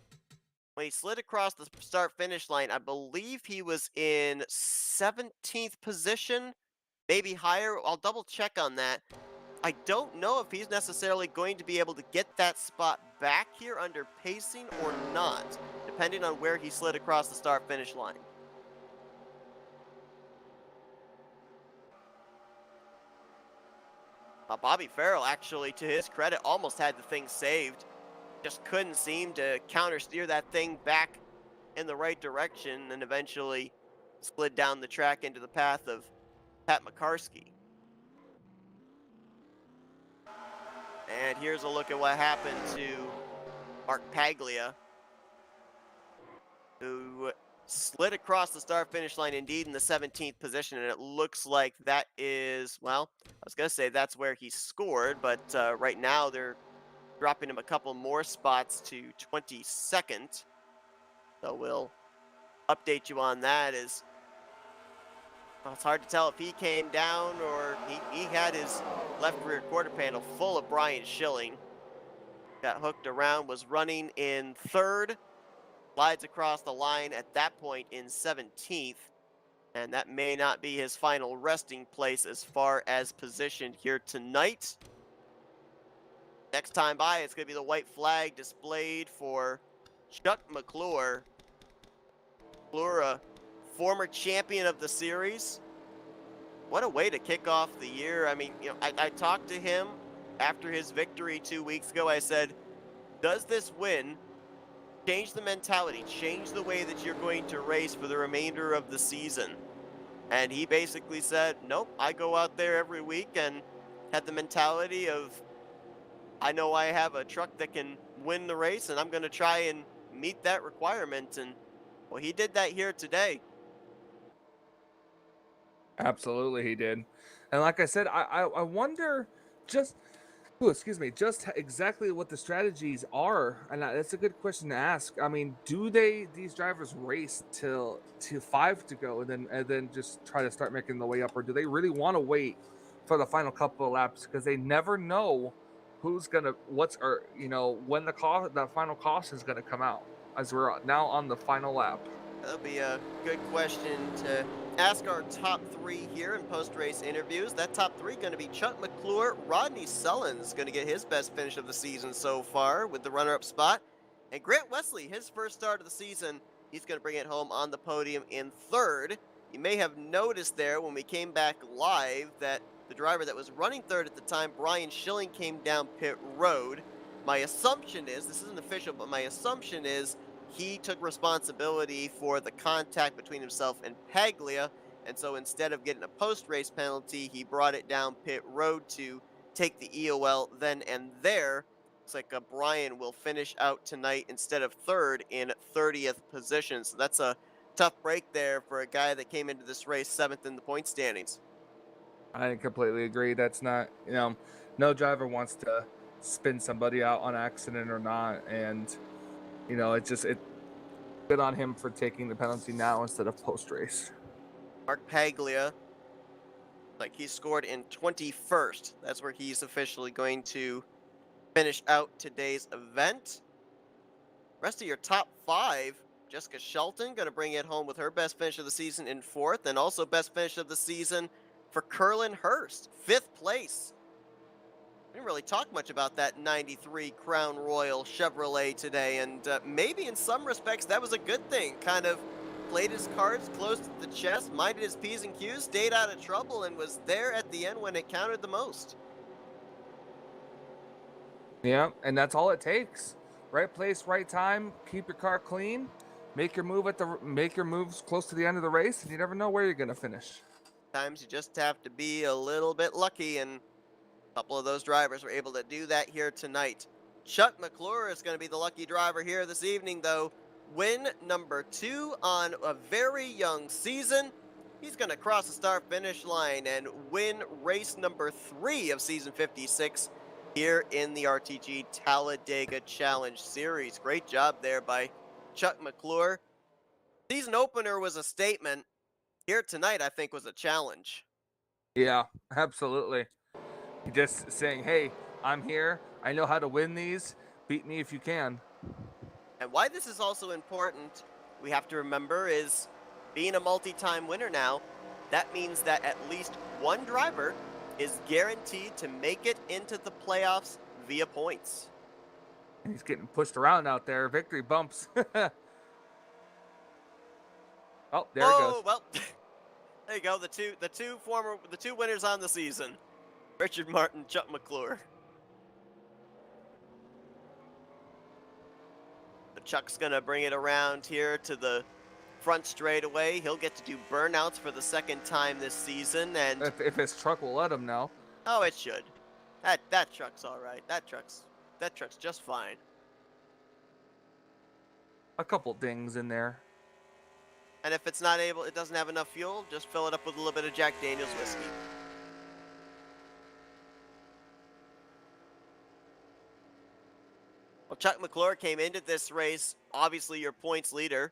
when he slid across the start-finish line, I believe he was in 17th position, maybe higher. I'll double-check on that. I don't know if he's necessarily going to be able to get that spot back here under pacing or not, depending on where he slid across the start-finish line. Bobby Farrell, actually, to his credit, almost had the thing saved. Just couldn't seem to counter-steer that thing back in the right direction and eventually slid down the track into the path of Pat Markarski. And here's a look at what happened to Mark Paglia, who slid across the start-finish line indeed in the 17th position, and it looks like that is, well, I was going to say that's where he scored, but right now they're dropping him a couple more spots to 22nd. So we'll update you on that. As well, it's hard to tell if he came down or he had his left rear quarter panel full of Brian Schilling. got hooked around, was running in 3rd, slides across the line at that point in 17th, and that may not be his final resting place as far as position here tonight. Next time by, it's going to be the white flag displayed for Chuck Mcclure. McClure, a former champion of the series. What a way to kick off the year. I mean, I talked to him after his victory 2 weeks ago. I said, does this win change the mentality, change the way that you're going to race for the remainder of the season? And he basically said, nope, I go out there every week and had the mentality of, I know I have a truck that can win the race, and I'm going to try and meet that requirement. And, well, he did that here today. Absolutely, he did. And like I said, I wonder just, just exactly what the strategies are. And that's a good question to ask. I mean, do these drivers race till 5 to go and then just try to start making the way up, or do they really want to wait for the final couple of laps because they never know when the final caution is gonna come out as we're now on the final lap? That'll be a good question to ask our top 3 here in post-race interviews. That top 3 going to be Chuck Mcclure. Rodney Sullivan's going to get his best finish of the season so far with the runner-up spot. And Grant Wesley, his first start of the season, he's going to bring it home on the podium in 3rd. You may have noticed there when we came back live that the driver that was running 3rd at the time, Brian Schilling, came down pit road. My assumption is, this isn't official, but my assumption is he took responsibility for the contact between himself and Paglia, and so instead of getting a post-race penalty, he brought it down pit road to take the EOL then and there. Looks like Brian will finish out tonight instead of 3rd in 30th position, so that's a tough break there for a guy that came into this race 7th in the point standings. I completely agree. That's not, no driver wants to spin somebody out on accident or not, and it's good on him for taking the penalty now instead of post-race. Mark Paglia, like he scored in 21st. That's where he's officially going to finish out today's event. Rest of your top 5, Jessica Shelton going to bring it home with her best finish of the season in 4th, and also best finish of the season for Curlin Hurst, 5th place. We didn't really talk much about that 93 Crown Royal Chevrolet today, and maybe in some respects that was a good thing. Kind of played his cards close to the chest, minded his P's and Q's, stayed out of trouble, and was there at the end when it counted the most. Yeah, and that's all it takes. Right place, right time, keep your car clean, make your moves close to the end of the race, and you never know where you're going to finish. Sometimes you just have to be a little bit lucky, and a couple of those drivers were able to do that here tonight. Chuck Mcclure is going to be the lucky driver here this evening, though. Win number 2 on a very young season. He's going to cross the start-finish line and win race number 3 of season 56 here in the RTG Talladega Challenge Series. Great job there by Chuck Mcclure. Season opener was a statement. Here tonight, I think, was a challenge. Yeah, absolutely. Just saying, hey, I'm here. I know how to win these. Beat me if you can. And why this is also important, we have to remember, is being a multi-time winner now, that means that at least one driver is guaranteed to make it into the playoffs via points. He's getting pushed around out there. Victory bumps. Oh, there it goes. Well, there you go. The two winners on the season. Richard Martin, Chuck Mcclure. Chuck's gonna bring it around here to the front straightaway. He'll get to do burnouts for the 2nd time this season, and if his truck will let him now. Oh, it should. That truck's all right. That truck's just fine. A couple dings in there. And if it doesn't have enough fuel, just fill it up with a little bit of Jack Daniel's whiskey. Well, Chuck Mcclure came into this race, obviously your points leader.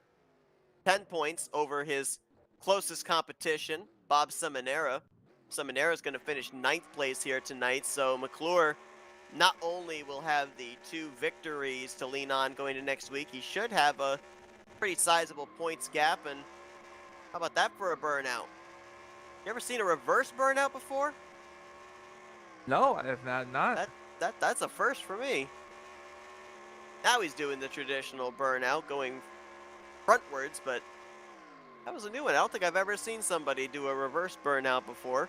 10 points over his closest competition, Bob Seminara. Seminara is going to finish 9th place here tonight, so Mcclure not only will have the 2 victories to lean on going to next week, he should have a pretty sizable points gap. And how about that for a burnout? You ever seen a reverse burnout before? No, I have not. That's a first for me. Now he's doing the traditional burnout, going frontwards, but that was a new one. I don't think I've ever seen somebody do a reverse burnout before.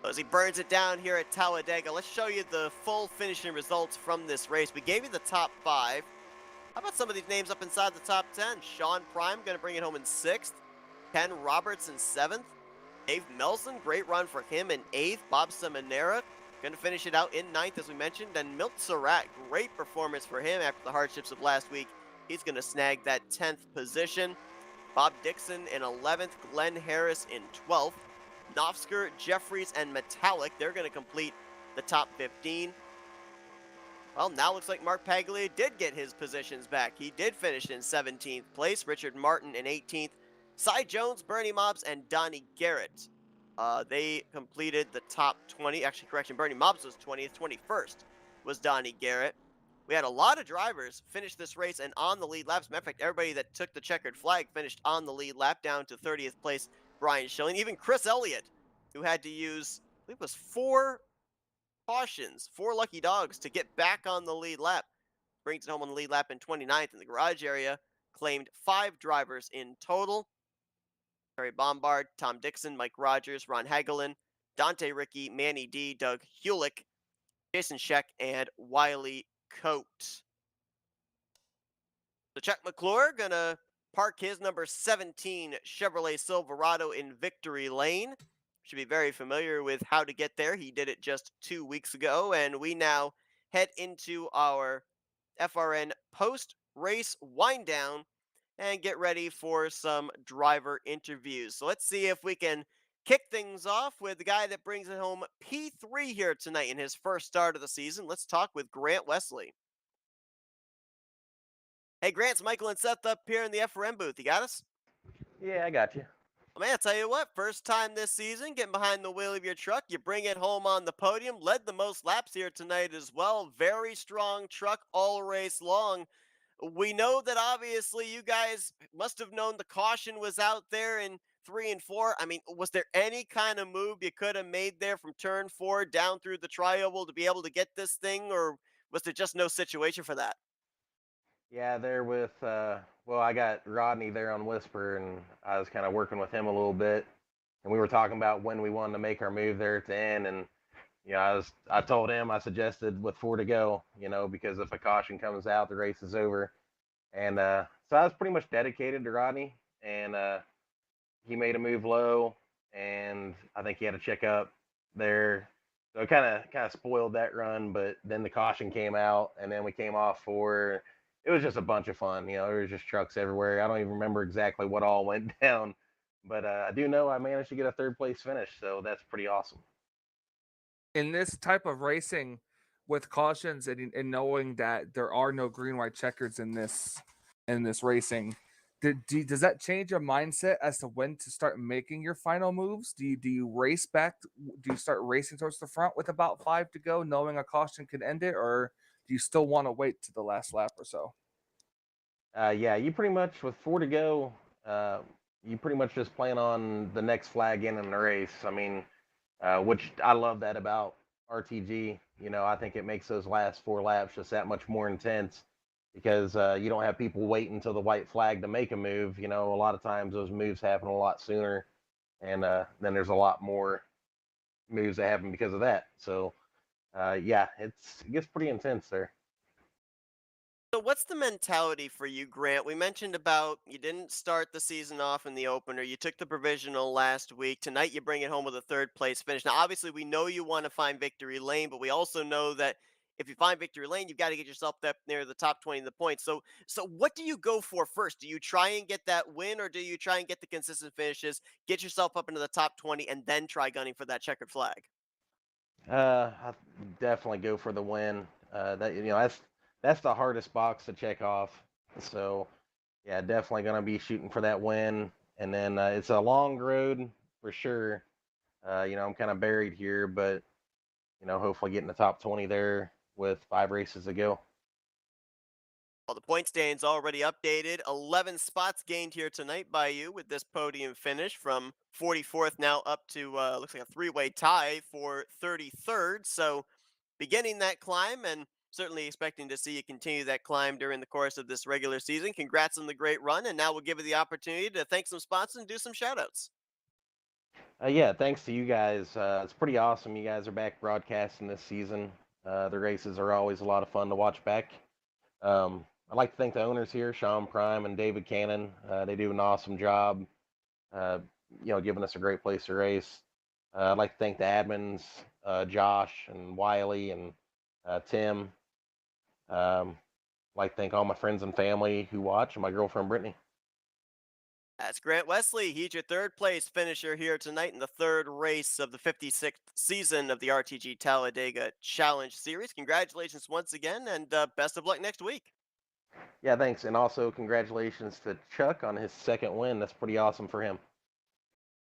As he burns it down here at Talladega, let's show you the full finishing results from this race. We gave you the top 5. How about some of these names up inside the top 10? Sean Prime going to bring it home in 6th. Ken Roberts in 7th. Dave Melson, great run for him in 8th. Bob Seminara going to finish it out in 9th, as we mentioned. And Milt Surratt, great performance for him after the hardships of last week. He's going to snag that 10th position. Bob Dixon in 11th. Glenn Harris in 12th. Nofsker, Jefferies, and Metallic, they're going to complete the top 15. Well, now looks like Mark Paglia did get his positions back. He did finish in 17th place. Richard Martin in 18th. Cy Jones, Bernie Mobbs, and Donnie Garrett. They completed the top 20. Actually, correction, Bernie Mobbs was 20th. 21st was Donnie Garrett. We had a lot of drivers finish this race and on the lead laps. Matter of fact, everybody that took the checkered flag finished on the lead lap, down to 30th place Brian Schilling. Even Chris Elliott, who had to use, I believe it was 4 cautions, 4 lucky dogs to get back on the lead lap. Brings it home on the lead lap in 29th in the garage area. Claimed 5 drivers in total. Terry Bombard, Tom Dixon, Mike Rogers, Ron Hagelin, Dante Rickey, Manny D, Doug Hewlick, Jason Scheck, and Wiley Coate. So Chuck Mcclure gonna park his number 17 Chevrolet Silverado in Victory Lane. Should be very familiar with how to get there. He did it just 2 weeks ago, and we now head into our FRN post-race wind down and get ready for some driver interviews. So let's see if we can kick things off with the guy that brings it home P3 here tonight in his first start of the season. Let's talk with Grant Wesley. Hey, Grant, it's Michael and Seth up here in the FRN booth. You got us? Yeah, I got you. Well, man, I'll tell you what, first time this season, getting behind the wheel of your truck, you bring it home on the podium, led the most laps here tonight as well. Very strong truck all race long. We know that obviously you guys must have known the caution was out there in 3 and 4. I mean, was there any kind of move you could have made there from turn 4 down through the tri-oval to be able to get this thing, or was there just no situation for that? Yeah, there with, well, I got Rodney there on Whisper, and I was kind of working with him a little bit, and we were talking about when we wanted to make our move there at the end, and I told him, I suggested with 4 to go, because if a caution comes out, the race is over, and so I was pretty much dedicated to Rodney, and he made a move low, and I think he had to check up there. So it kind of spoiled that run, but then the caution came out, and then we came off 4. It was just a bunch of fun. There was just trucks everywhere. I don't even remember exactly what all went down, but I do know I managed to get a 3rd place finish, so that's pretty awesome. In this type of racing with cautions and knowing that there are no green white checkers in this racing, does that change your mindset as to when to start making your final moves? Do you race back? Do you start racing towards the front with about 5 to go, knowing a caution could end it, or do you still want to wait to the last lap or so? Yeah, you pretty much, with 4 to go, you pretty much just plan on the next flag in the race. I mean, which I love that about RTG. I think it makes those last 4 laps just that much more intense, because you don't have people waiting until the white flag to make a move. A lot of times those moves happen a lot sooner, and then there's a lot more moves that happen because of that. So, yeah, it gets pretty intense there. So what's the mentality for you, Grant? We mentioned about you didn't start the season off in the opener. You took the provisional last week. Tonight you bring it home with a 3rd place finish. Now, obviously, we know you want to find victory lane, but we also know that if you find victory lane, you've got to get yourself up near the top 20 in the points. So what do you go for first? Do you try and get that win, or do you try and get the consistent finishes, get yourself up into the top 20, and then try gunning for that checkered flag? I definitely go for the win. That's the hardest box to check off. So, yeah, definitely going to be shooting for that win. And then it's a long road for sure. I'm kind of buried here, but hopefully get in the top 20 there with 5 races to go. Well, the point stand's already updated. 11 spots gained here tonight by you with this podium finish from 44th now up to looks like a three-way tie for 33rd. So beginning that climb and certainly expecting to see you continue that climb during the course of this regular season. Congrats on the great run. And now we'll give you the opportunity to thank some sponsors and do some shout outs. Yeah, thanks to you guys. It's pretty awesome. You guys are back broadcasting this season. The races are always a lot of fun to watch back. I'd like to thank the owners here, Sean Prime and David Cannon. They do an awesome job, giving us a great place to race. I'd like to thank the admins, Josh and Wiley and Tim. I'd like to thank all my friends and family who watch and my girlfriend, Brittany. That's Grant Wesley. He's your third place finisher here tonight in the third race of the 56th season of the RTG Talladega Challenge Series. Congratulations once again, and best of luck next week. Yeah, thanks. And also congratulations to Chuck on his second win. That's pretty awesome for him.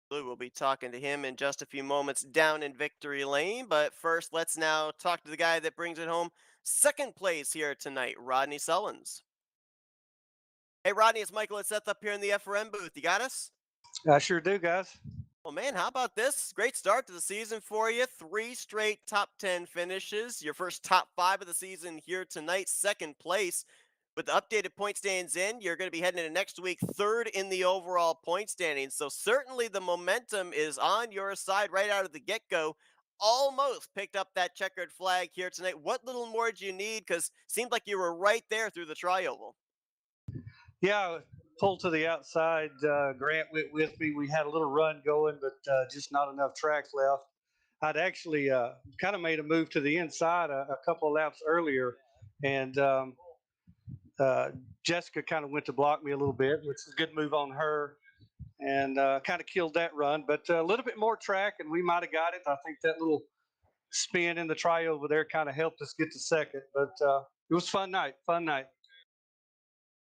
We'll be talking to him in just a few moments down in victory lane. But first, let's now talk to the guy that brings it home. Second place here tonight, Rodney Sullins. Hey, Rodney, it's Michael and Seth up here in the FRM booth. You got us? I sure do, guys. Well, man, how about this? Great start to the season for you. 3 straight top 10 finishes. Your first top 5 of the season here tonight. Second place. With the updated point standings in, you're going to be heading into next week, third in the overall point standings. So certainly the momentum is on your side right out of the get-go. Almost picked up that checkered flag here tonight. What little more do you need? Because seemed like you were right there through the tri-oval. Yeah, pulled to the outside. Grant went with me. We had a little run going, but just not enough track left. I'd actually kind of made a move to the inside a couple of laps earlier, and Jessica kind of went to block me a little bit, which is a good move on her, and kind of killed that run. But a little bit more track, and we might have got it. I think that little spin in the tri over there kind of helped us get to second. But it was a fun night. Fun night.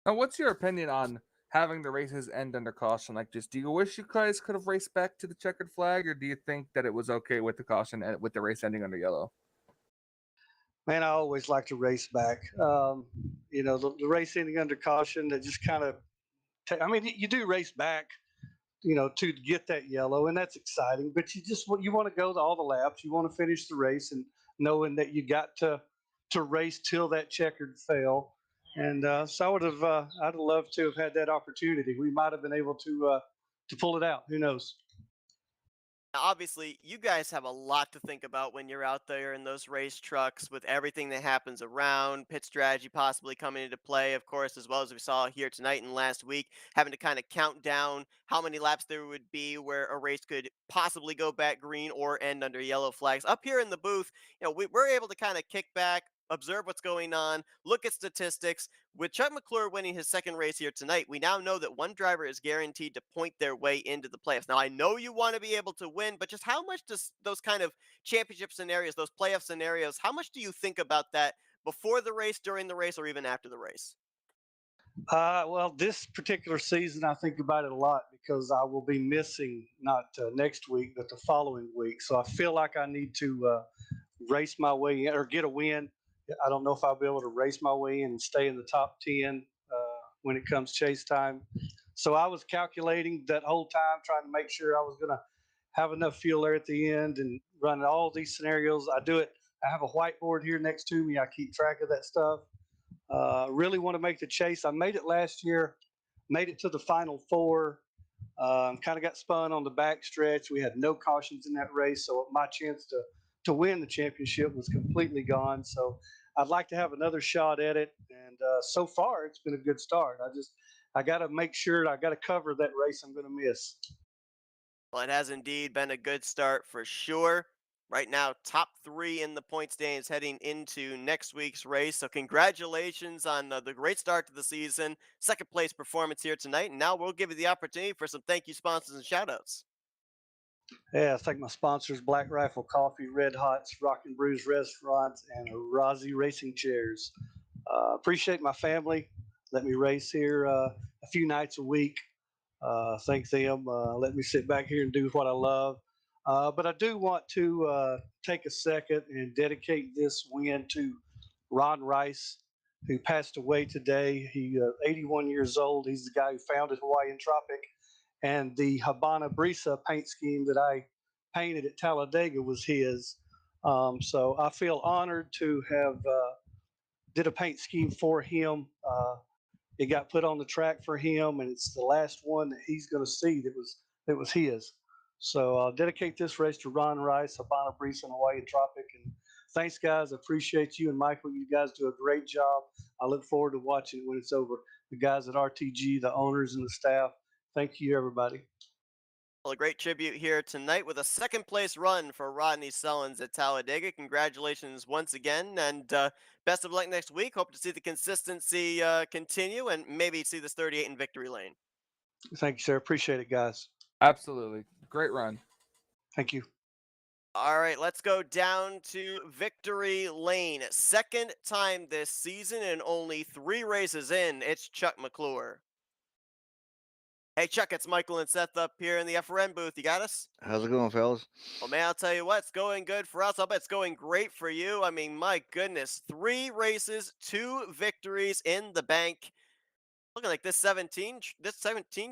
Now, what's your opinion on having the races end under caution like this? Do you wish you guys could have raced back to the checkered flag, or do you think that it was okay with the caution and with the race ending under yellow? Man, I always like to race back. The race ending under caution that just kind of, you do race back, to get that yellow, and that's exciting. But you want to go to all the laps. You want to finish the race, and knowing that you got to race till that checkered fell. And so I'd have loved to have had that opportunity. We might have been able to pull it out. Who knows? Now, obviously, you guys have a lot to think about when you're out there in those race trucks with everything that happens around, pit strategy possibly coming into play, of course, as well as we saw here tonight and last week, having to kind of count down how many laps there would be where a race could possibly go back green or end under yellow flags. Up here in the booth, we're able to kind of kick back, observe what's going on, look at statistics. With Chuck Mcclure winning his second race here tonight, we now know that one driver is guaranteed to point their way into the playoffs. Now, I know you want to be able to win, but just how much does those kind of championship scenarios, those playoff scenarios, how much do you think about that before the race, during the race, or even after the race? Well, this particular season, I think about it a lot because I will be missing not next week, but the following week. So I feel like I need to race my way in or get a win. I don't know if I'll be able to race my way in and stay in the top 10 when it comes chase time. So I was calculating that whole time, trying to make sure I was going to have enough fuel there at the end and run all these scenarios. I have a whiteboard here next to me. I keep track of that stuff. Really want to make the chase. I made it last year, made it to the final 4. Kind of got spun on the back stretch. We had no cautions in that race, so my chance to win the championship was completely gone. So I'd like to have another shot at it. And so far, it's been a good start. I got to make sure I got to cover that race I'm going to miss. Well, it has indeed been a good start for sure. Right now, top 3 in the point standings heading into next week's race. So congratulations on the great start to the season. Second place performance here tonight. And now we'll give you the opportunity for some thank you sponsors and shout outs. Yeah, I thank my sponsors, Black Rifle Coffee, Red Hots, Rock and Brews Restaurants, and Rozzy Racing Chairs. Appreciate my family. Let me race here a few nights a week. Thank them. Let me sit back here and do what I love. But I do want to take a second and dedicate this win to Ron Rice, who passed away today. He 81 years old. He's the guy who founded Hawaiian Tropic, and the Habana Brisa paint scheme that I painted at Talladega was his. So I feel honored to have did a paint scheme for him. It got put on the track for him, and it's the last one that he's going to see that was his. So I'll dedicate this race to Ron Rice, Habana Breeze, and Hawaii Tropic. And thanks, guys. I appreciate you and Michael. You guys do a great job. I look forward to watching it when it's over. The guys at RTG, the owners, and the staff. Thank you, everybody. Well, a great tribute here tonight with a second place run for Rodney Sullins at Talladega. Congratulations once again, and best of luck next week. Hope to see the consistency continue and maybe see this 38 in victory lane. Thank you, sir. Appreciate it, guys. Absolutely. Great run. Thank you. All right, let's go down to victory lane. Second time this season and only 3 races in. It's Chuck Mcclure. Hey, Chuck, it's Michael and Seth up here in the FRN booth. You got us? How's it going, fellas? Well, man, I'll tell you what, it's going good for us. I'll bet it's going great for you. I mean, my goodness, 3 races, 2 victories in the bank. Looking like this 17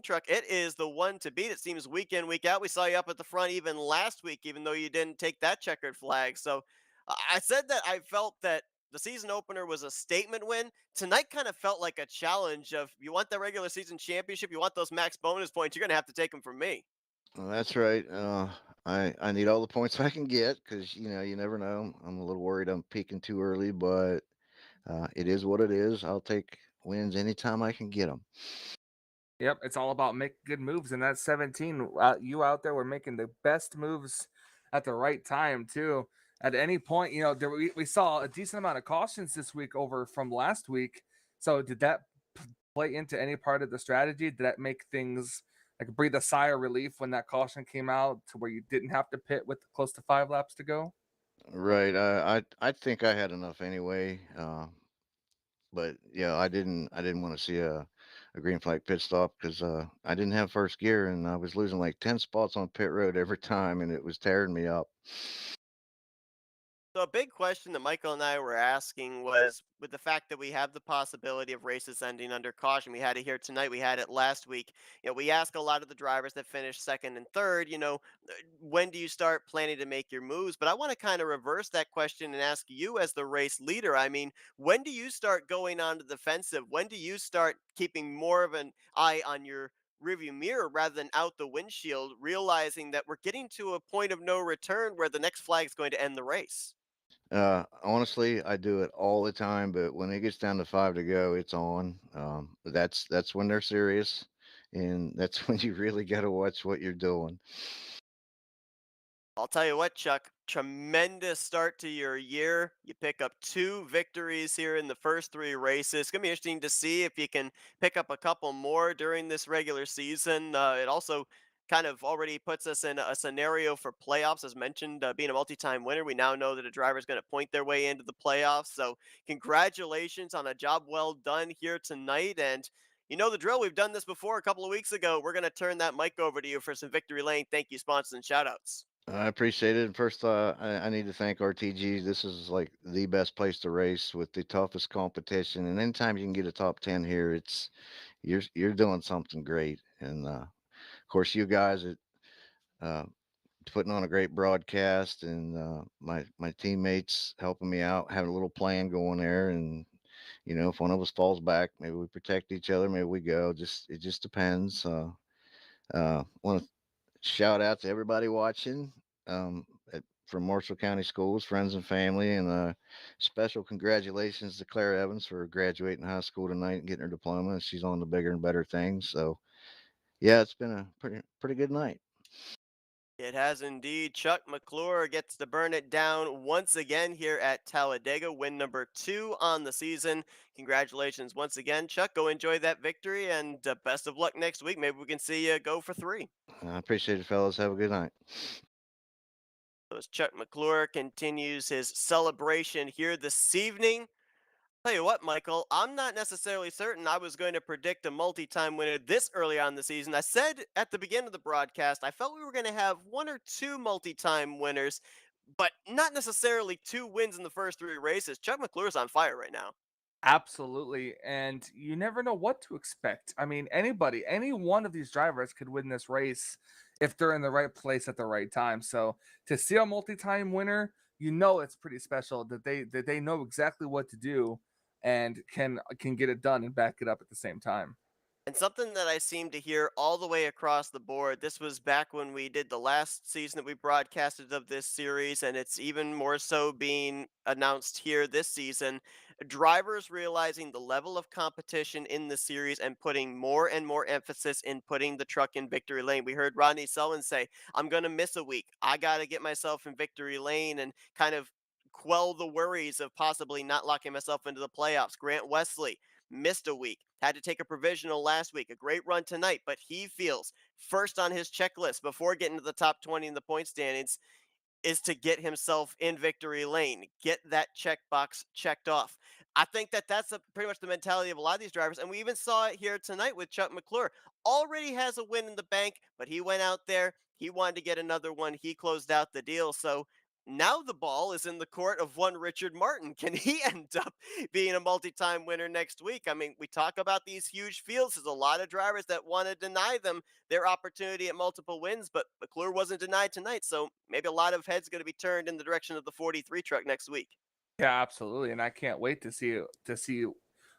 truck, it is the one to beat. It seems week in, week out. We saw you up at the front even last week, even though you didn't take that checkered flag. So I said that I felt that the season opener was a statement win. Tonight kind of felt like a challenge of, you want the regular season championship, you want those max bonus points, you're going to have to take them from me. Well, that's right. I need all the points I can get because you never know. I'm a little worried I'm peaking too early, but it is what it is. I'll take wins anytime I can get them. Yep, it's all about making good moves, and that's 17. You out there were making the best moves at the right time too. At any point, we saw a decent amount of cautions this week over from last week. So did that play into any part of the strategy? Did that make things like breathe a sigh of relief when that caution came out to where you didn't have to pit with close to 5 laps to go? Right. I think I had enough anyway. But yeah, I didn't want to see a green flag pit stop because I didn't have first gear and I was losing like 10 spots on pit road every time and it was tearing me up. So a big question that Michael and I were asking was, with the fact that we have the possibility of races ending under caution, we had it here tonight, we had it last week. We ask a lot of the drivers that finish second and third, when do you start planning to make your moves? But I want to kind of reverse that question and ask you as the race leader. I mean, when do you start going on the defensive? When do you start keeping more of an eye on your rearview mirror rather than out the windshield, realizing that we're getting to a point of no return where the next flag is going to end the race? Honestly, I do it all the time, but when it gets down to 5 to go, it's on. That's when they're serious, and that's when you really got to watch what you're doing. I'll tell you what, Chuck, tremendous start to your year. You pick up 2 victories here in the first 3 races. It's going to be interesting to see if you can pick up a couple more during this regular season. It also kind of already puts us in a scenario for playoffs. As mentioned, being a multi-time winner, we now know that a driver is going to point their way into the playoffs. So congratulations on a job well done here tonight. And you know the drill. We've done this before a couple of weeks ago. We're going to turn that mic over to you for some victory lane thank you, sponsors, and shout outs. I appreciate it. First, I need to thank RTG. This is like the best place to race with the toughest competition, and anytime you can get a top 10 here, you're doing something great. And of course, you guys at putting on a great broadcast, and my teammates helping me out, having a little plan going there. And if one of us falls back, maybe we protect each other, maybe we go. It just depends. Want to shout out to everybody watching um, from Marshall County Schools, friends and family, and special congratulations to Claire Evans for graduating high school tonight and getting her diploma. And she's on to bigger and better things. So yeah, it's been a pretty good night. It has indeed. Chuck Mcclure gets to burn it down once again here at Talladega, win number 2 on the season. Congratulations once again, Chuck. Go enjoy that victory, and best of luck next week. Maybe we can see you go for 3. I appreciate it, fellas. Have a good night. So as Chuck Mcclure continues his celebration here this evening, Tell you what, Michael, I'm not necessarily certain I was going to predict a multi-time winner this early on in the season. I said at the beginning of the broadcast, I felt we were going to have one or two multi-time winners, but not necessarily two wins in the first three races. Chuck McClure's on fire right now. Absolutely. And you never know what to expect. I mean, any one of these drivers could win this race if they're in the right place at the right time. So to see a multi-time winner, it's pretty special that they know exactly what to do and can get it done and back it up at the same time. And something that I seem to hear all the way across the board, this was back when we did the last season that we broadcasted of this series, and it's even more so being announced here this season. Drivers realizing the level of competition in the series and putting more and more emphasis in putting the truck in victory lane. We heard Rodney Sullivan say, I'm going to miss a week. I got to get myself in victory lane and kind of quell the worries of possibly not locking myself into the playoffs. Grant Wesley missed a week, had to take a provisional last week, a great run tonight, but he feels first on his checklist before getting to the top 20 in the point standings is to get himself in victory lane, get that checkbox checked off. I think that that's pretty much the mentality of a lot of these drivers, and we even saw it here tonight with Chuck McClure. Already has a win in the bank, but he went out there, he wanted to get another one, he closed out the deal. So now the ball is in the court of one Richard Martin. Can he end up being a multi-time winner next week? I mean, we talk about these huge fields. There's a lot of drivers that want to deny them their opportunity at multiple wins, but McClure wasn't denied tonight. So maybe a lot of heads going to be turned in the direction of the 43 truck next week. Yeah, absolutely. And I can't wait to see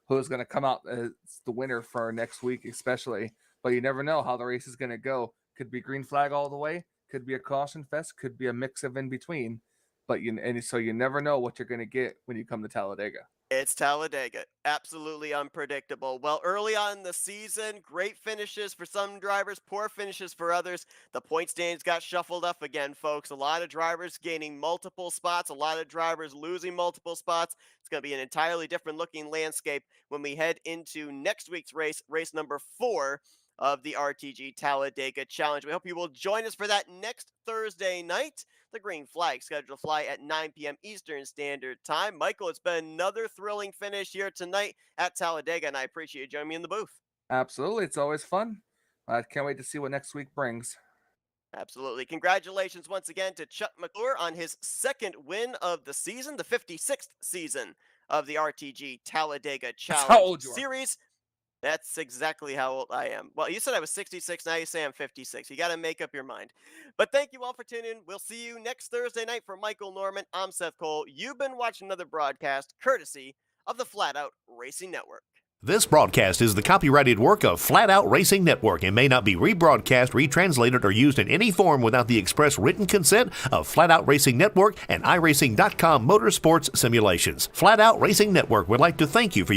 who's going to come out as the winner for next week, especially. But you never know how the race is going to go. Could be green flag all the way. Could be a caution fest. Could be a mix of in between. But so you never know what you're going to get when you come to Talladega. It's Talladega. Absolutely unpredictable. Well, early on in the season, great finishes for some drivers, poor finishes for others. The point standings got shuffled up again, folks. A lot of drivers gaining multiple spots, a lot of drivers losing multiple spots. It's going to be an entirely different looking landscape when we head into next week's race, race number 4 of the RTG Talladega Challenge. We hope you will join us for that next Thursday night. The green flag scheduled to fly at 9 p.m. Eastern Standard Time. Michael, it's been another thrilling finish here tonight at Talladega, and I appreciate you joining me in the booth. Absolutely. It's always fun. I can't wait to see what next week brings. Absolutely. Congratulations once again to Chuck McClure on his second win of the season, the 56th season of the RTG Talladega Challenge Series. That's exactly how old I am. Well, you said I was 66. Now you say I'm 56. You got to make up your mind. But thank you all for tuning in. We'll see you next Thursday night. For Michael Norman, I'm Seth Cole. You've been watching another broadcast courtesy of the Flatout Racing Network. This broadcast is the copyrighted work of Flatout Racing Network and may not be rebroadcast, retranslated, or used in any form without the express written consent of Flatout Racing Network and iRacing.com Motorsports Simulations. Flatout Racing Network would like to thank you for